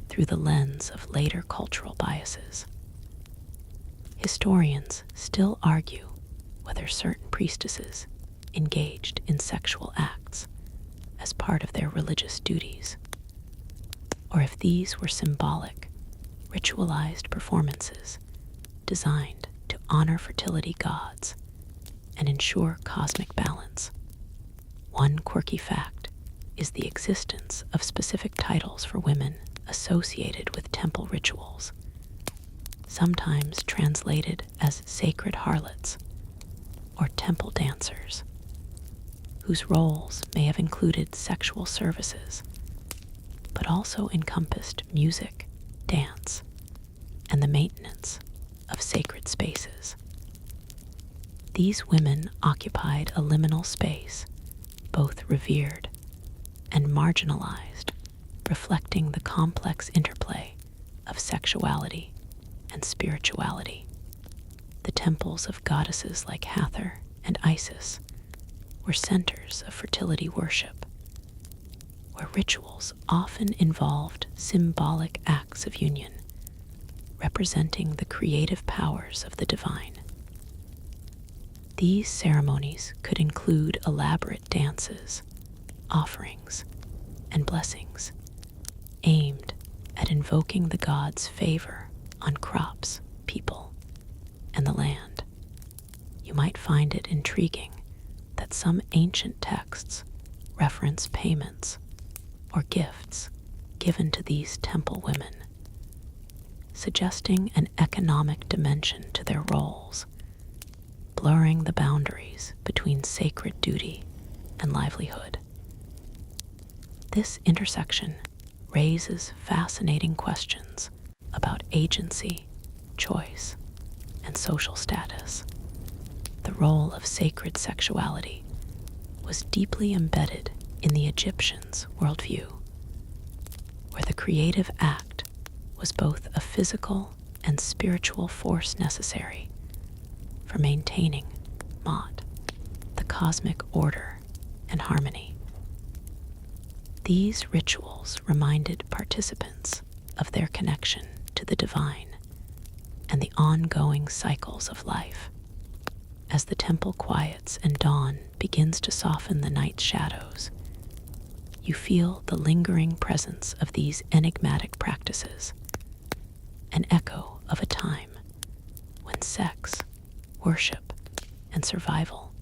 Speaker 1: through the lens of later cultural biases. Historians still argue whether certain priestesses engaged in sexual acts as part of their religious duties, or if these were symbolic, ritualized performances designed to honor fertility gods and ensure cosmic balance. One quirky fact is the existence of specific titles for women associated with temple rituals, sometimes translated as sacred harlots or temple dancers, whose roles may have included sexual services, but also encompassed music, dance, and the maintenance of sacred spaces. These women occupied a liminal space, both revered and marginalized, reflecting the complex interplay of sexuality and spirituality. The temples of goddesses like Hathor and Isis were centers of fertility worship, where rituals often involved symbolic acts of union, representing the creative powers of the divine. These ceremonies could include elaborate dances, offerings, and blessings aimed at invoking the gods' favor on crops, people, and the land. You might find it intriguing that some ancient texts reference payments or gifts given to these temple women, suggesting an economic dimension to their roles, blurring the boundaries between sacred duty and livelihood. This intersection raises fascinating questions about agency, choice, and social status. The role of sacred sexuality was deeply embedded in the Egyptians' worldview, where the creative act was both a physical and spiritual force necessary for maintaining Ma'at, the cosmic order and harmony. These rituals reminded participants of their connection to the divine and the ongoing cycles of life. As the temple quiets and dawn begins to soften the night's shadows, you feel the lingering presence of these enigmatic practices, an echo of a time when sex, worship, and survival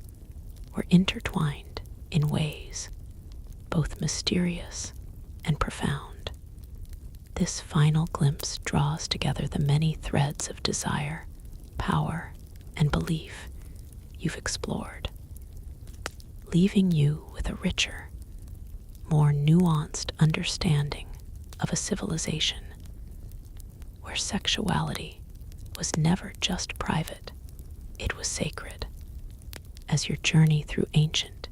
Speaker 1: were intertwined in ways both mysterious and profound. This final glimpse draws together the many threads of desire, power, and belief you've explored, leaving you with a richer, more nuanced understanding of a civilization where sexuality was never just private, it was sacred. As your journey through ancient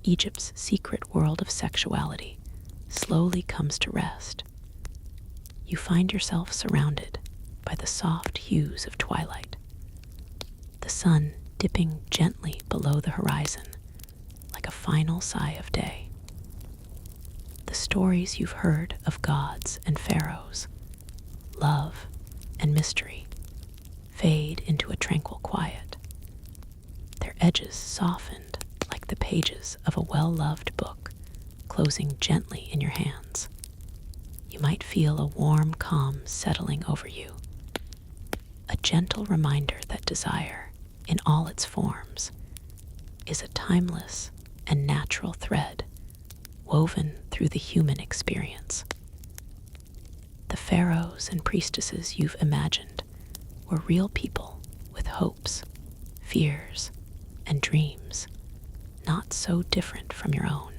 Speaker 1: Egypt's secret world of sexuality slowly comes to rest, you find yourself surrounded by the soft hues of twilight, the sun dipping gently below the horizon like a final sigh of day. The stories you've heard of gods and pharaohs, love and mystery fade into a tranquil quiet, their edges softened like the pages of a well-loved book closing gently in your hands. You might feel a warm calm settling over you, a gentle reminder that desire, in all its forms, is a timeless and natural thread woven through the human experience. The pharaohs and priestesses you've imagined were real people with hopes, fears, and dreams, not so different from your own.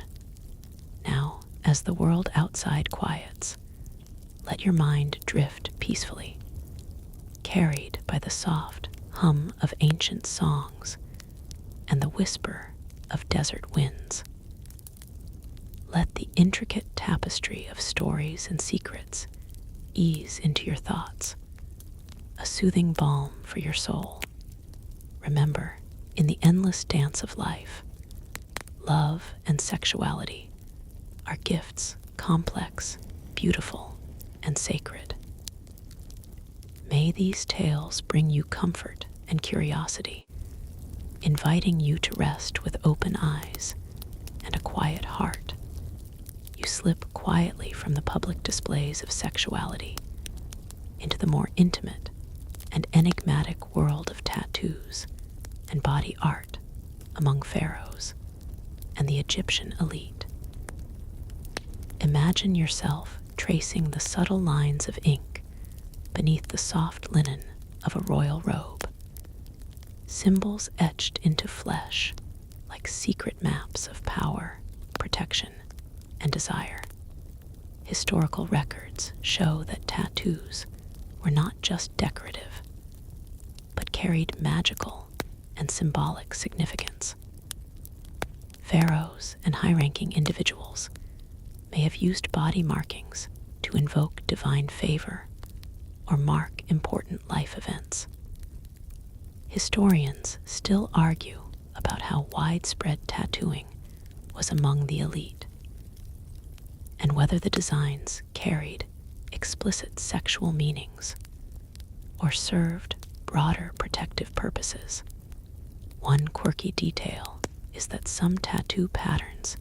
Speaker 1: Now, as the world outside quiets, let your mind drift peacefully, carried by the soft hum of ancient songs and the whisper of desert winds. Let the intricate tapestry of stories and secrets ease into your thoughts, a soothing balm for your soul. Remember, in the endless dance of life, love and sexuality are gifts complex, beautiful, and sacred. May these tales bring you comfort and curiosity, inviting you to rest with open eyes and a quiet heart. You slip quietly from the public displays of sexuality into the more intimate and enigmatic world of tattoos and body art among pharaohs and the Egyptian elite. Imagine yourself tracing the subtle lines of ink beneath the soft linen of a royal robe, symbols etched into flesh like secret maps of power, protection, and desire. Historical records show that tattoos were not just decorative, but carried magical and symbolic significance. Pharaohs and high-ranking individuals may have used body markings to invoke divine favor or mark important life events. Historians still argue about how widespread tattooing was among the elite, and whether the designs carried explicit sexual meanings or served broader protective purposes. One quirky detail is that some tattoo patterns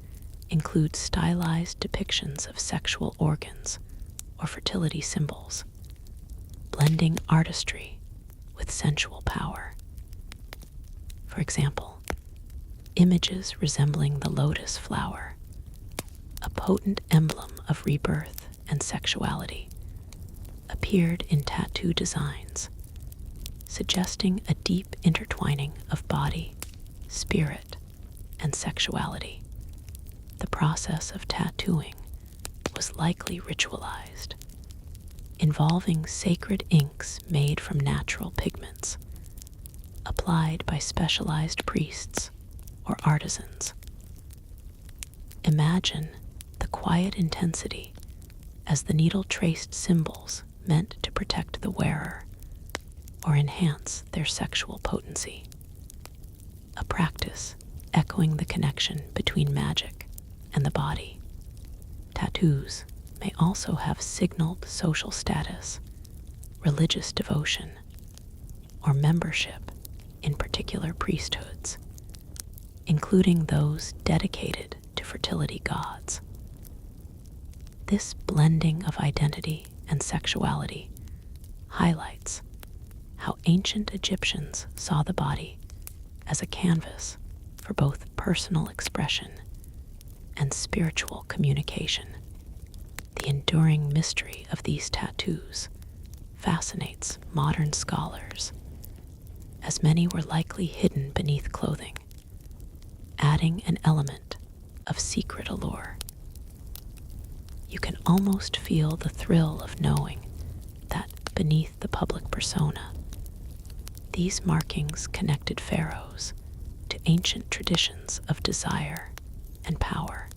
Speaker 1: include stylized depictions of sexual organs or fertility symbols, blending artistry with sensual power. For example, images resembling the lotus flower, a potent emblem of rebirth and sexuality, appeared in tattoo designs, suggesting a deep intertwining of body, spirit, and sexuality. The process of tattooing was likely ritualized, involving sacred inks made from natural pigments, applied by specialized priests or artisans. Imagine the quiet intensity as the needle traced symbols meant to protect the wearer or enhance their sexual potency, a practice echoing the connection between magic and the body. Tattoos may also have signaled social status, religious devotion, or membership in particular priesthoods, including those dedicated to fertility gods. This blending of identity and sexuality highlights how ancient Egyptians saw the body as a canvas for both personal expression and spiritual communication. The enduring mystery of these tattoos fascinates modern scholars, as many were likely hidden beneath clothing, adding an element of secret allure. You can almost feel the thrill of knowing that beneath the public persona, these markings connected pharaohs to ancient traditions of desire and power.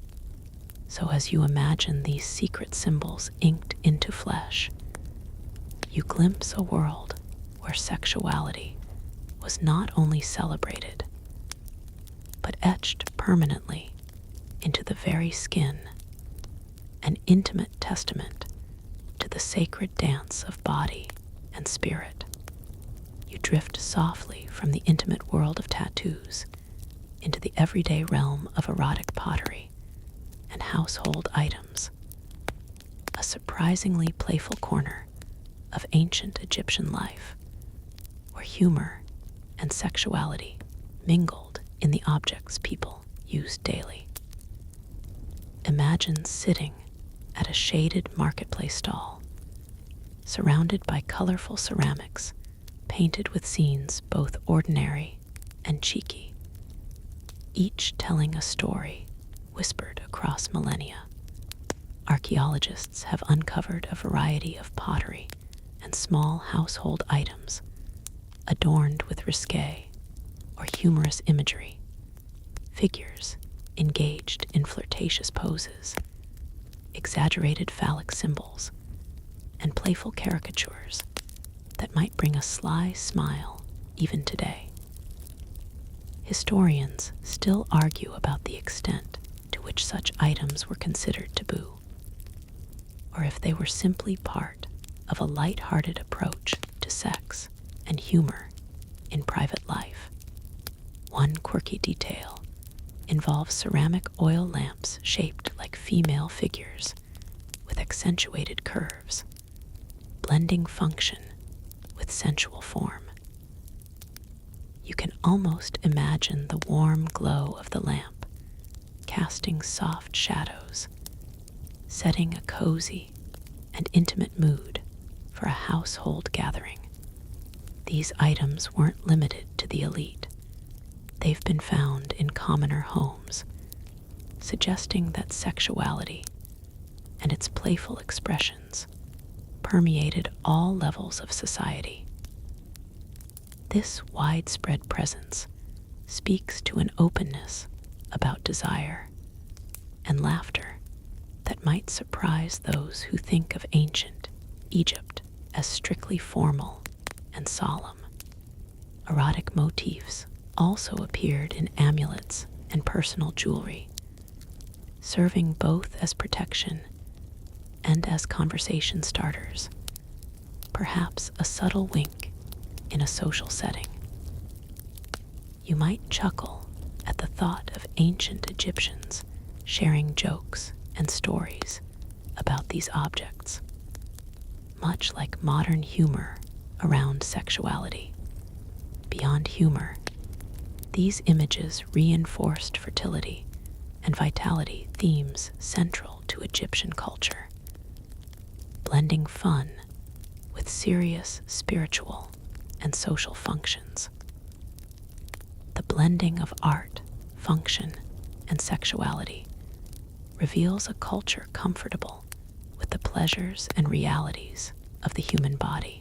Speaker 1: So as you imagine these secret symbols inked into flesh, you glimpse a world where sexuality was not only celebrated, but etched permanently into the very skin, an intimate testament to the sacred dance of body and spirit. You drift softly from the intimate world of tattoos into the everyday realm of erotic pottery and household items, a surprisingly playful corner of ancient Egyptian life, where humor and sexuality mingled in the objects people used daily. Imagine sitting at a shaded marketplace stall, surrounded by colorful ceramics painted with scenes both ordinary and cheeky, each telling a story whispered across millennia. Archaeologists have uncovered a variety of pottery and small household items adorned with risque or humorous imagery, figures engaged in flirtatious poses, exaggerated phallic symbols, and playful caricatures that might bring a sly smile even today. Historians still argue about the extent to which such items were considered taboo, or if they were simply part of a light-hearted approach to sex and humor in private life. One quirky detail involves ceramic oil lamps shaped like female figures with accentuated curves, blending function with sensual form. You can almost imagine the warm glow of the lamp, casting soft shadows, setting a cozy and intimate mood for a household gathering. These items weren't limited to the elite. They've been found in commoner homes, suggesting that sexuality and its playful expressions permeated all levels of society. This widespread presence speaks to an openness about desire and laughter that might surprise those who think of ancient Egypt as strictly formal and solemn. Erotic motifs also appeared in amulets and personal jewelry, serving both as protection and as conversation starters, perhaps a subtle wink in a social setting. You might chuckle at the thought of ancient Egyptians sharing jokes and stories about these objects, much like modern humor around sexuality. Beyond humor, these images reinforced fertility and vitality themes central to Egyptian culture, blending fun with serious spiritual and social functions. The blending of art, function, and sexuality reveals a culture comfortable with the pleasures and realities of the human body.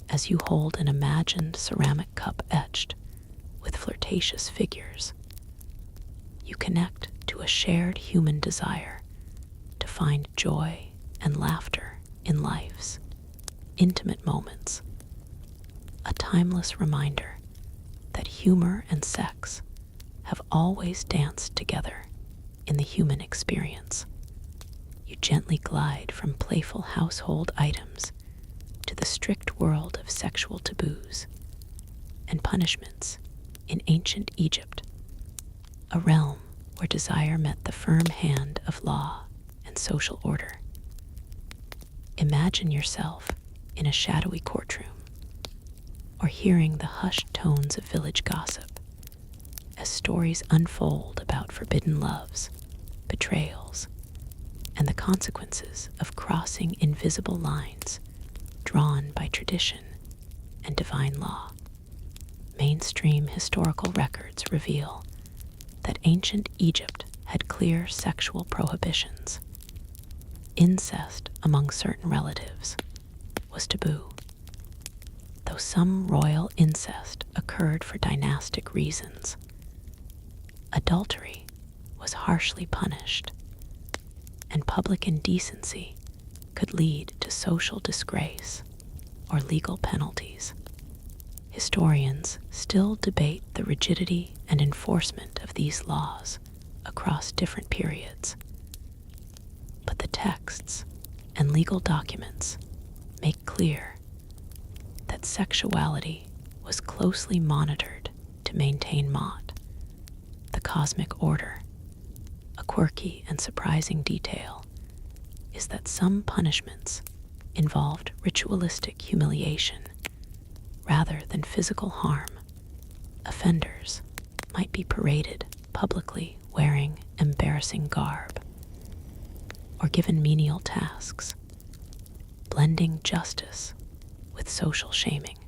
Speaker 1: As you hold an imagined ceramic cup etched with flirtatious figures, you connect to a shared human desire to find joy and laughter in life's intimate moments, a timeless reminder that humor and sex have always danced together in the human experience. You gently glide from playful household items to the strict world of sexual taboos and punishments in ancient Egypt, a realm where desire met the firm hand of law and and social order. Imagine yourself in a shadowy courtroom, or hearing the hushed tones of village gossip as stories unfold about forbidden loves, betrayals, and the consequences of crossing invisible lines drawn by tradition and divine law. Mainstream historical records reveal that ancient Egypt had clear sexual prohibitions. Incest among certain relatives was taboo, though some royal incest occurred for dynastic reasons. Adultery was harshly punished, and public indecency could lead to social disgrace or legal penalties. Historians still debate the rigidity and enforcement of these laws across different periods, but the texts and legal documents make clear that sexuality was closely monitored to maintain Ma'at, the cosmic order. A quirky and surprising detail is that some punishments involved ritualistic humiliation rather than physical harm. Offenders might be paraded publicly wearing embarrassing garb, or given menial tasks, blending justice with social shaming.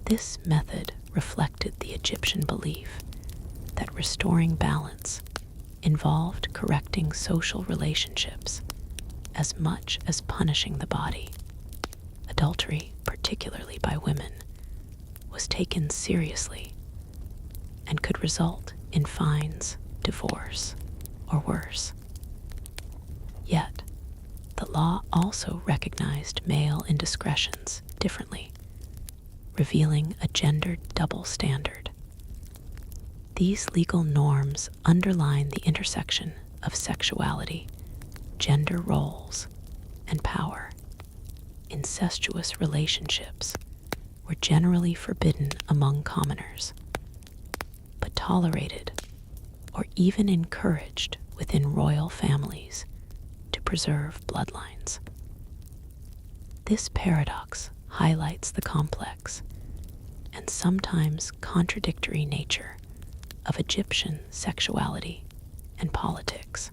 Speaker 1: This method reflected the Egyptian belief that restoring balance involved correcting social relationships as much as punishing the body. Adultery, particularly by women, was taken seriously and could result in fines, divorce, or worse. Yet, the law also recognized male indiscretions differently, revealing a gendered double standard. These legal norms underline the intersection of sexuality, gender roles, and power. Incestuous relationships were generally forbidden among commoners, but tolerated or even encouraged within royal families to preserve bloodlines. This paradox highlights the complex and sometimes contradictory nature of Egyptian sexuality and politics.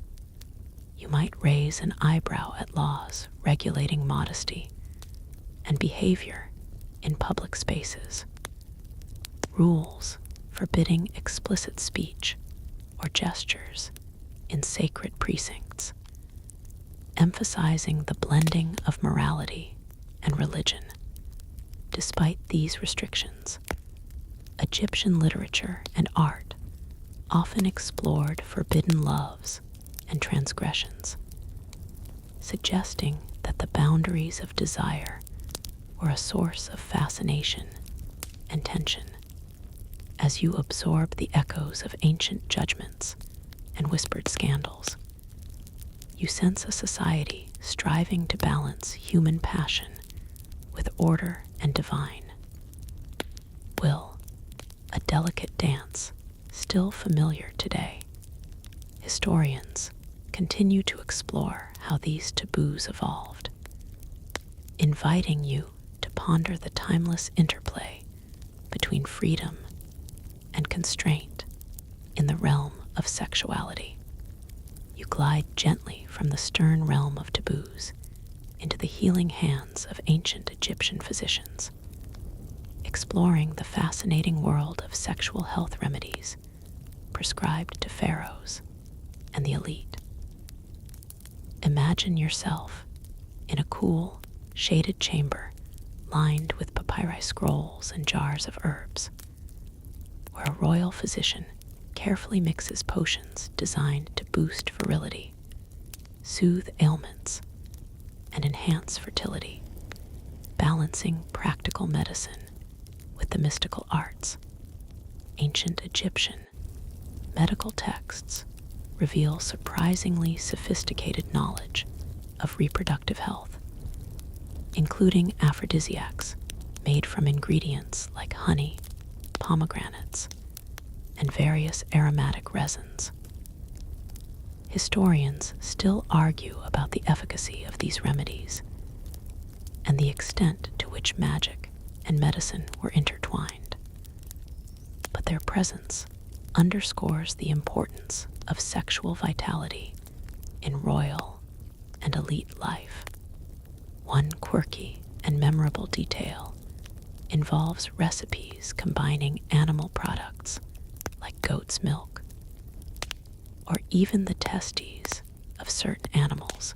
Speaker 1: You might raise an eyebrow at laws regulating modesty and behavior in public spaces, rules forbidding explicit speech or gestures in sacred precincts, emphasizing the blending of morality and religion. Despite these restrictions, Egyptian literature and art often explored forbidden loves and transgressions, suggesting that the boundaries of desire were a source of fascination and tension. As you absorb the echoes of ancient judgments and whispered scandals, you sense a society striving to balance human passion with order and divine will, a delicate dance still familiar today. Historians continue to explore how these taboos evolved, inviting you to ponder the timeless interplay between freedom and constraint in the realm of sexuality. You glide gently from the stern realm of taboos into the healing hands of ancient Egyptian physicians, exploring the fascinating world of sexual health remedies prescribed to pharaohs and the elite. Imagine yourself in a cool, shaded chamber lined with papyri scrolls and jars of herbs, where a royal physician carefully mixes potions designed to boost virility, soothe ailments, and enhance fertility, balancing practical medicine with the mystical arts. Ancient Egyptian medical texts reveal surprisingly sophisticated knowledge of reproductive health, including aphrodisiacs made from ingredients like honey, pomegranates, and various aromatic resins. Historians still argue about the efficacy of these remedies and the extent to which magic and medicine were intertwined. But their presence underscores the importance of sexual vitality in royal and elite life. One quirky and memorable detail involves recipes combining animal products like goat's milk or even the testes of certain animals,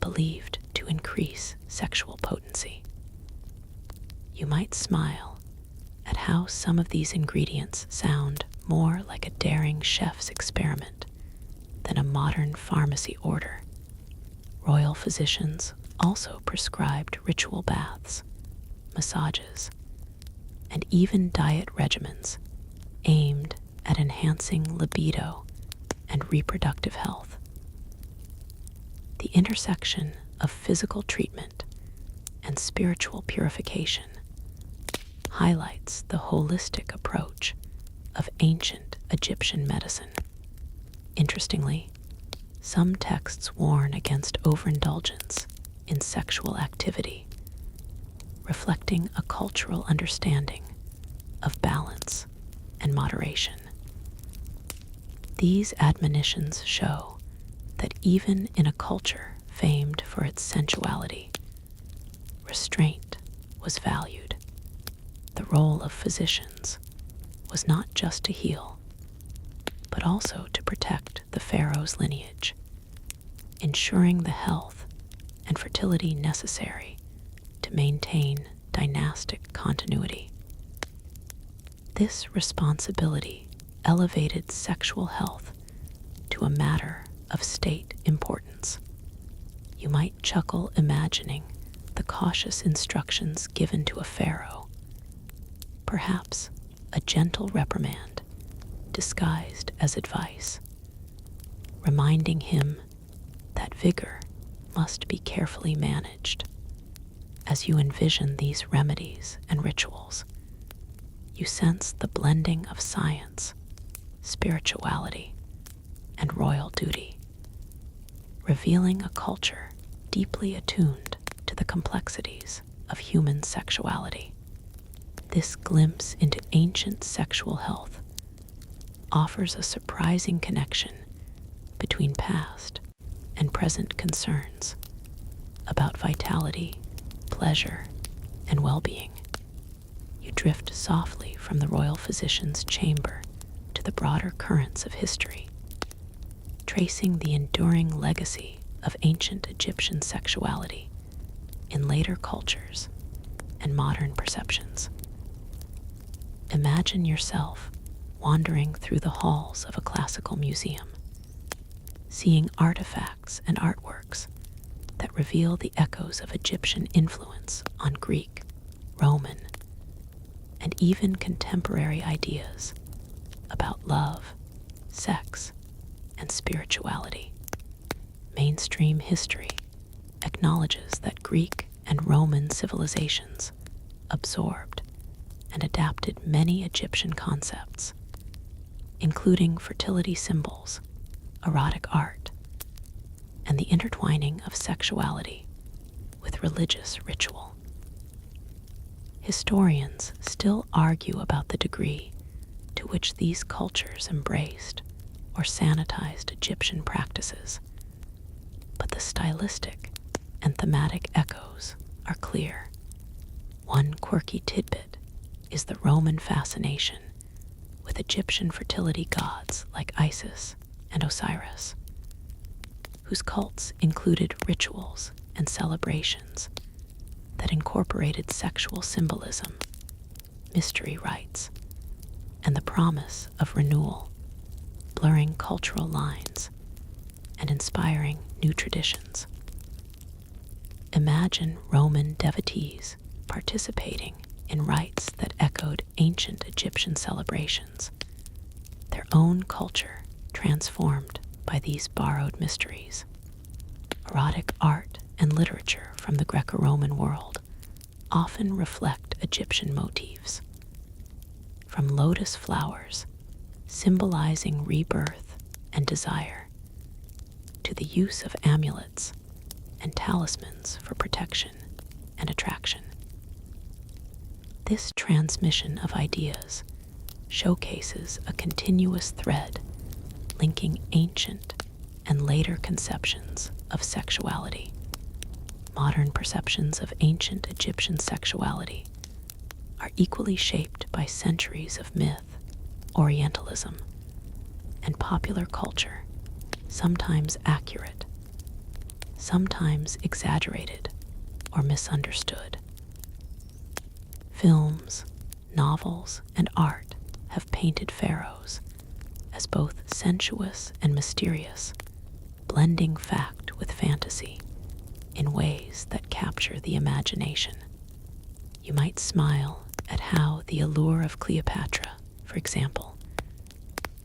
Speaker 1: believed to increase sexual potency. You might smile at how some of these ingredients sound more like a daring chef's experiment than a modern pharmacy order. Royal physicians also prescribed ritual baths, massages, and even diet regimens aimed at enhancing libido and reproductive health. The intersection of physical treatment and spiritual purification highlights the holistic approach of ancient Egyptian medicine. Interestingly, some texts warn against overindulgence in sexual activity, reflecting a cultural understanding of balance and moderation. These admonitions show that even in a culture famed for its sensuality, restraint was valued. The role of physicians was not just to heal, but also to protect the Pharaoh's lineage, ensuring the health and fertility necessary to maintain dynastic continuity. This responsibility elevated sexual health to a matter of state importance. You might chuckle imagining the cautious instructions given to a pharaoh, perhaps a gentle reprimand disguised as advice, reminding him that vigor must be carefully managed. As you envision these remedies and rituals, you sense the blending of science, spirituality, and royal duty, revealing a culture deeply attuned to the complexities of human sexuality. This glimpse into ancient sexual health offers a surprising connection between past and present concerns about vitality, pleasure, and well-being. You drift softly from the royal physician's chamber to the broader currents of history, tracing the enduring legacy of ancient Egyptian sexuality in later cultures and modern perceptions. Imagine yourself wandering through the halls of a classical museum, seeing artifacts and artworks that reveal the echoes of Egyptian influence on Greek, Roman, and even contemporary ideas about love, sex, and spirituality. Mainstream history acknowledges that Greek and Roman civilizations absorbed and adapted many Egyptian concepts, including fertility symbols, erotic art, and the intertwining of sexuality with religious ritual. Historians still argue about the degree to which these cultures embraced or sanitized Egyptian practices, but the stylistic and thematic echoes are clear. One quirky tidbit is the Roman fascination with Egyptian fertility gods like Isis and Osiris, whose cults included rituals and celebrations that incorporated sexual symbolism, mystery rites, and the promise of renewal, blurring cultural lines and inspiring new traditions. Imagine Roman devotees participating in rites that echoed ancient Egyptian celebrations, their own culture transformed by these borrowed mysteries. Erotic art and literature from the Greco-Roman world often reflect Egyptian motifs, from lotus flowers symbolizing rebirth and desire the use of amulets and talismans for protection and attraction. This transmission of ideas showcases a continuous thread linking ancient and later conceptions of sexuality. Modern perceptions of ancient Egyptian sexuality are equally shaped by centuries of myth, Orientalism, and popular culture, sometimes accurate, sometimes exaggerated or misunderstood. Films, novels, and art have painted pharaohs as both sensuous and mysterious, blending fact with fantasy in ways that capture the imagination. You might smile at how the allure of Cleopatra, for example,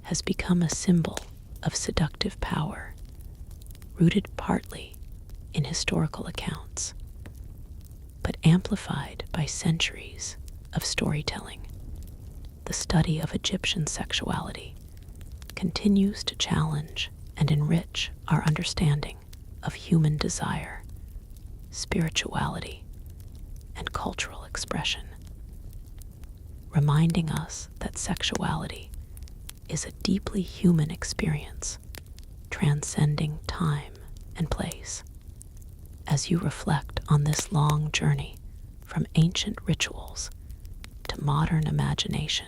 Speaker 1: has become a symbol of seductive power, rooted partly in historical accounts, but amplified by centuries of storytelling. The study of Egyptian sexuality continues to challenge and enrich our understanding of human desire, spirituality, and cultural expression, reminding us that sexuality is a deeply human experience, transcending time and place. As you reflect on this long journey from ancient rituals to modern imagination,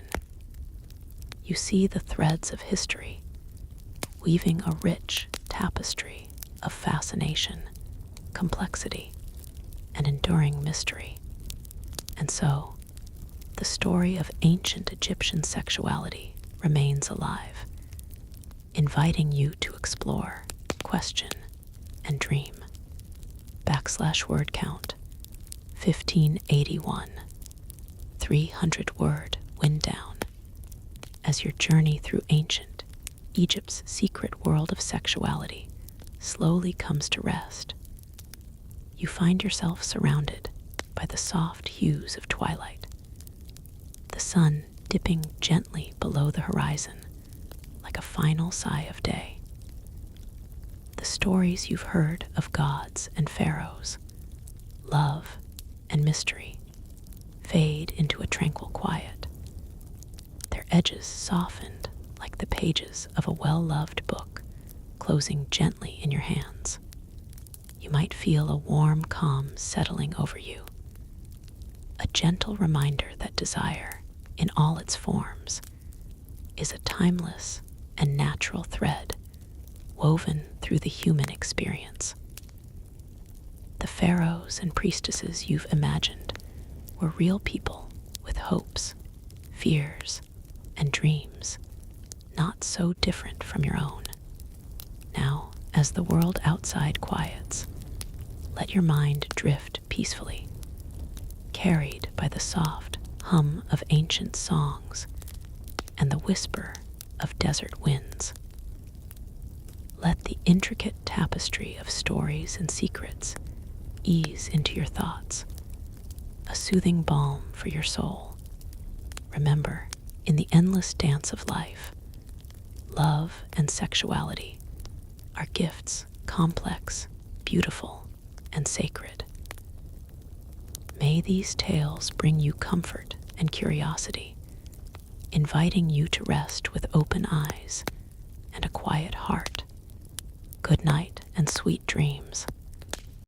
Speaker 1: you see the threads of history weaving a rich tapestry of fascination, complexity, and enduring mystery. And so, the story of ancient Egyptian sexuality remains alive, inviting you to explore, question, and dream. \word count 1581, 300-word wind down. As your journey through ancient Egypt's secret world of sexuality slowly comes to rest, you find yourself surrounded by the soft hues of twilight, the sun dipping gently below the horizon like a final sigh of day. The stories you've heard of gods and pharaohs, love and mystery, fade into a tranquil quiet, their edges softened like the pages of a well-loved book closing gently in your hands. You might feel a warm calm settling over you, a gentle reminder that desire, in all its forms, is a timeless and natural thread woven through the human experience. The pharaohs and priestesses you've imagined were real people with hopes, fears, and dreams, not so different from your own. Now, as the world outside quiets, let your mind drift peacefully, carried by the soft hum of ancient songs and the whisper of desert winds. Let the intricate tapestry of stories and secrets ease into your thoughts, a soothing balm for your soul. Remember, in the endless dance of life, love and sexuality are gifts complex, beautiful, and sacred. May these tales bring you comfort and curiosity, inviting you to rest with open eyes and a quiet heart. Good night and sweet dreams.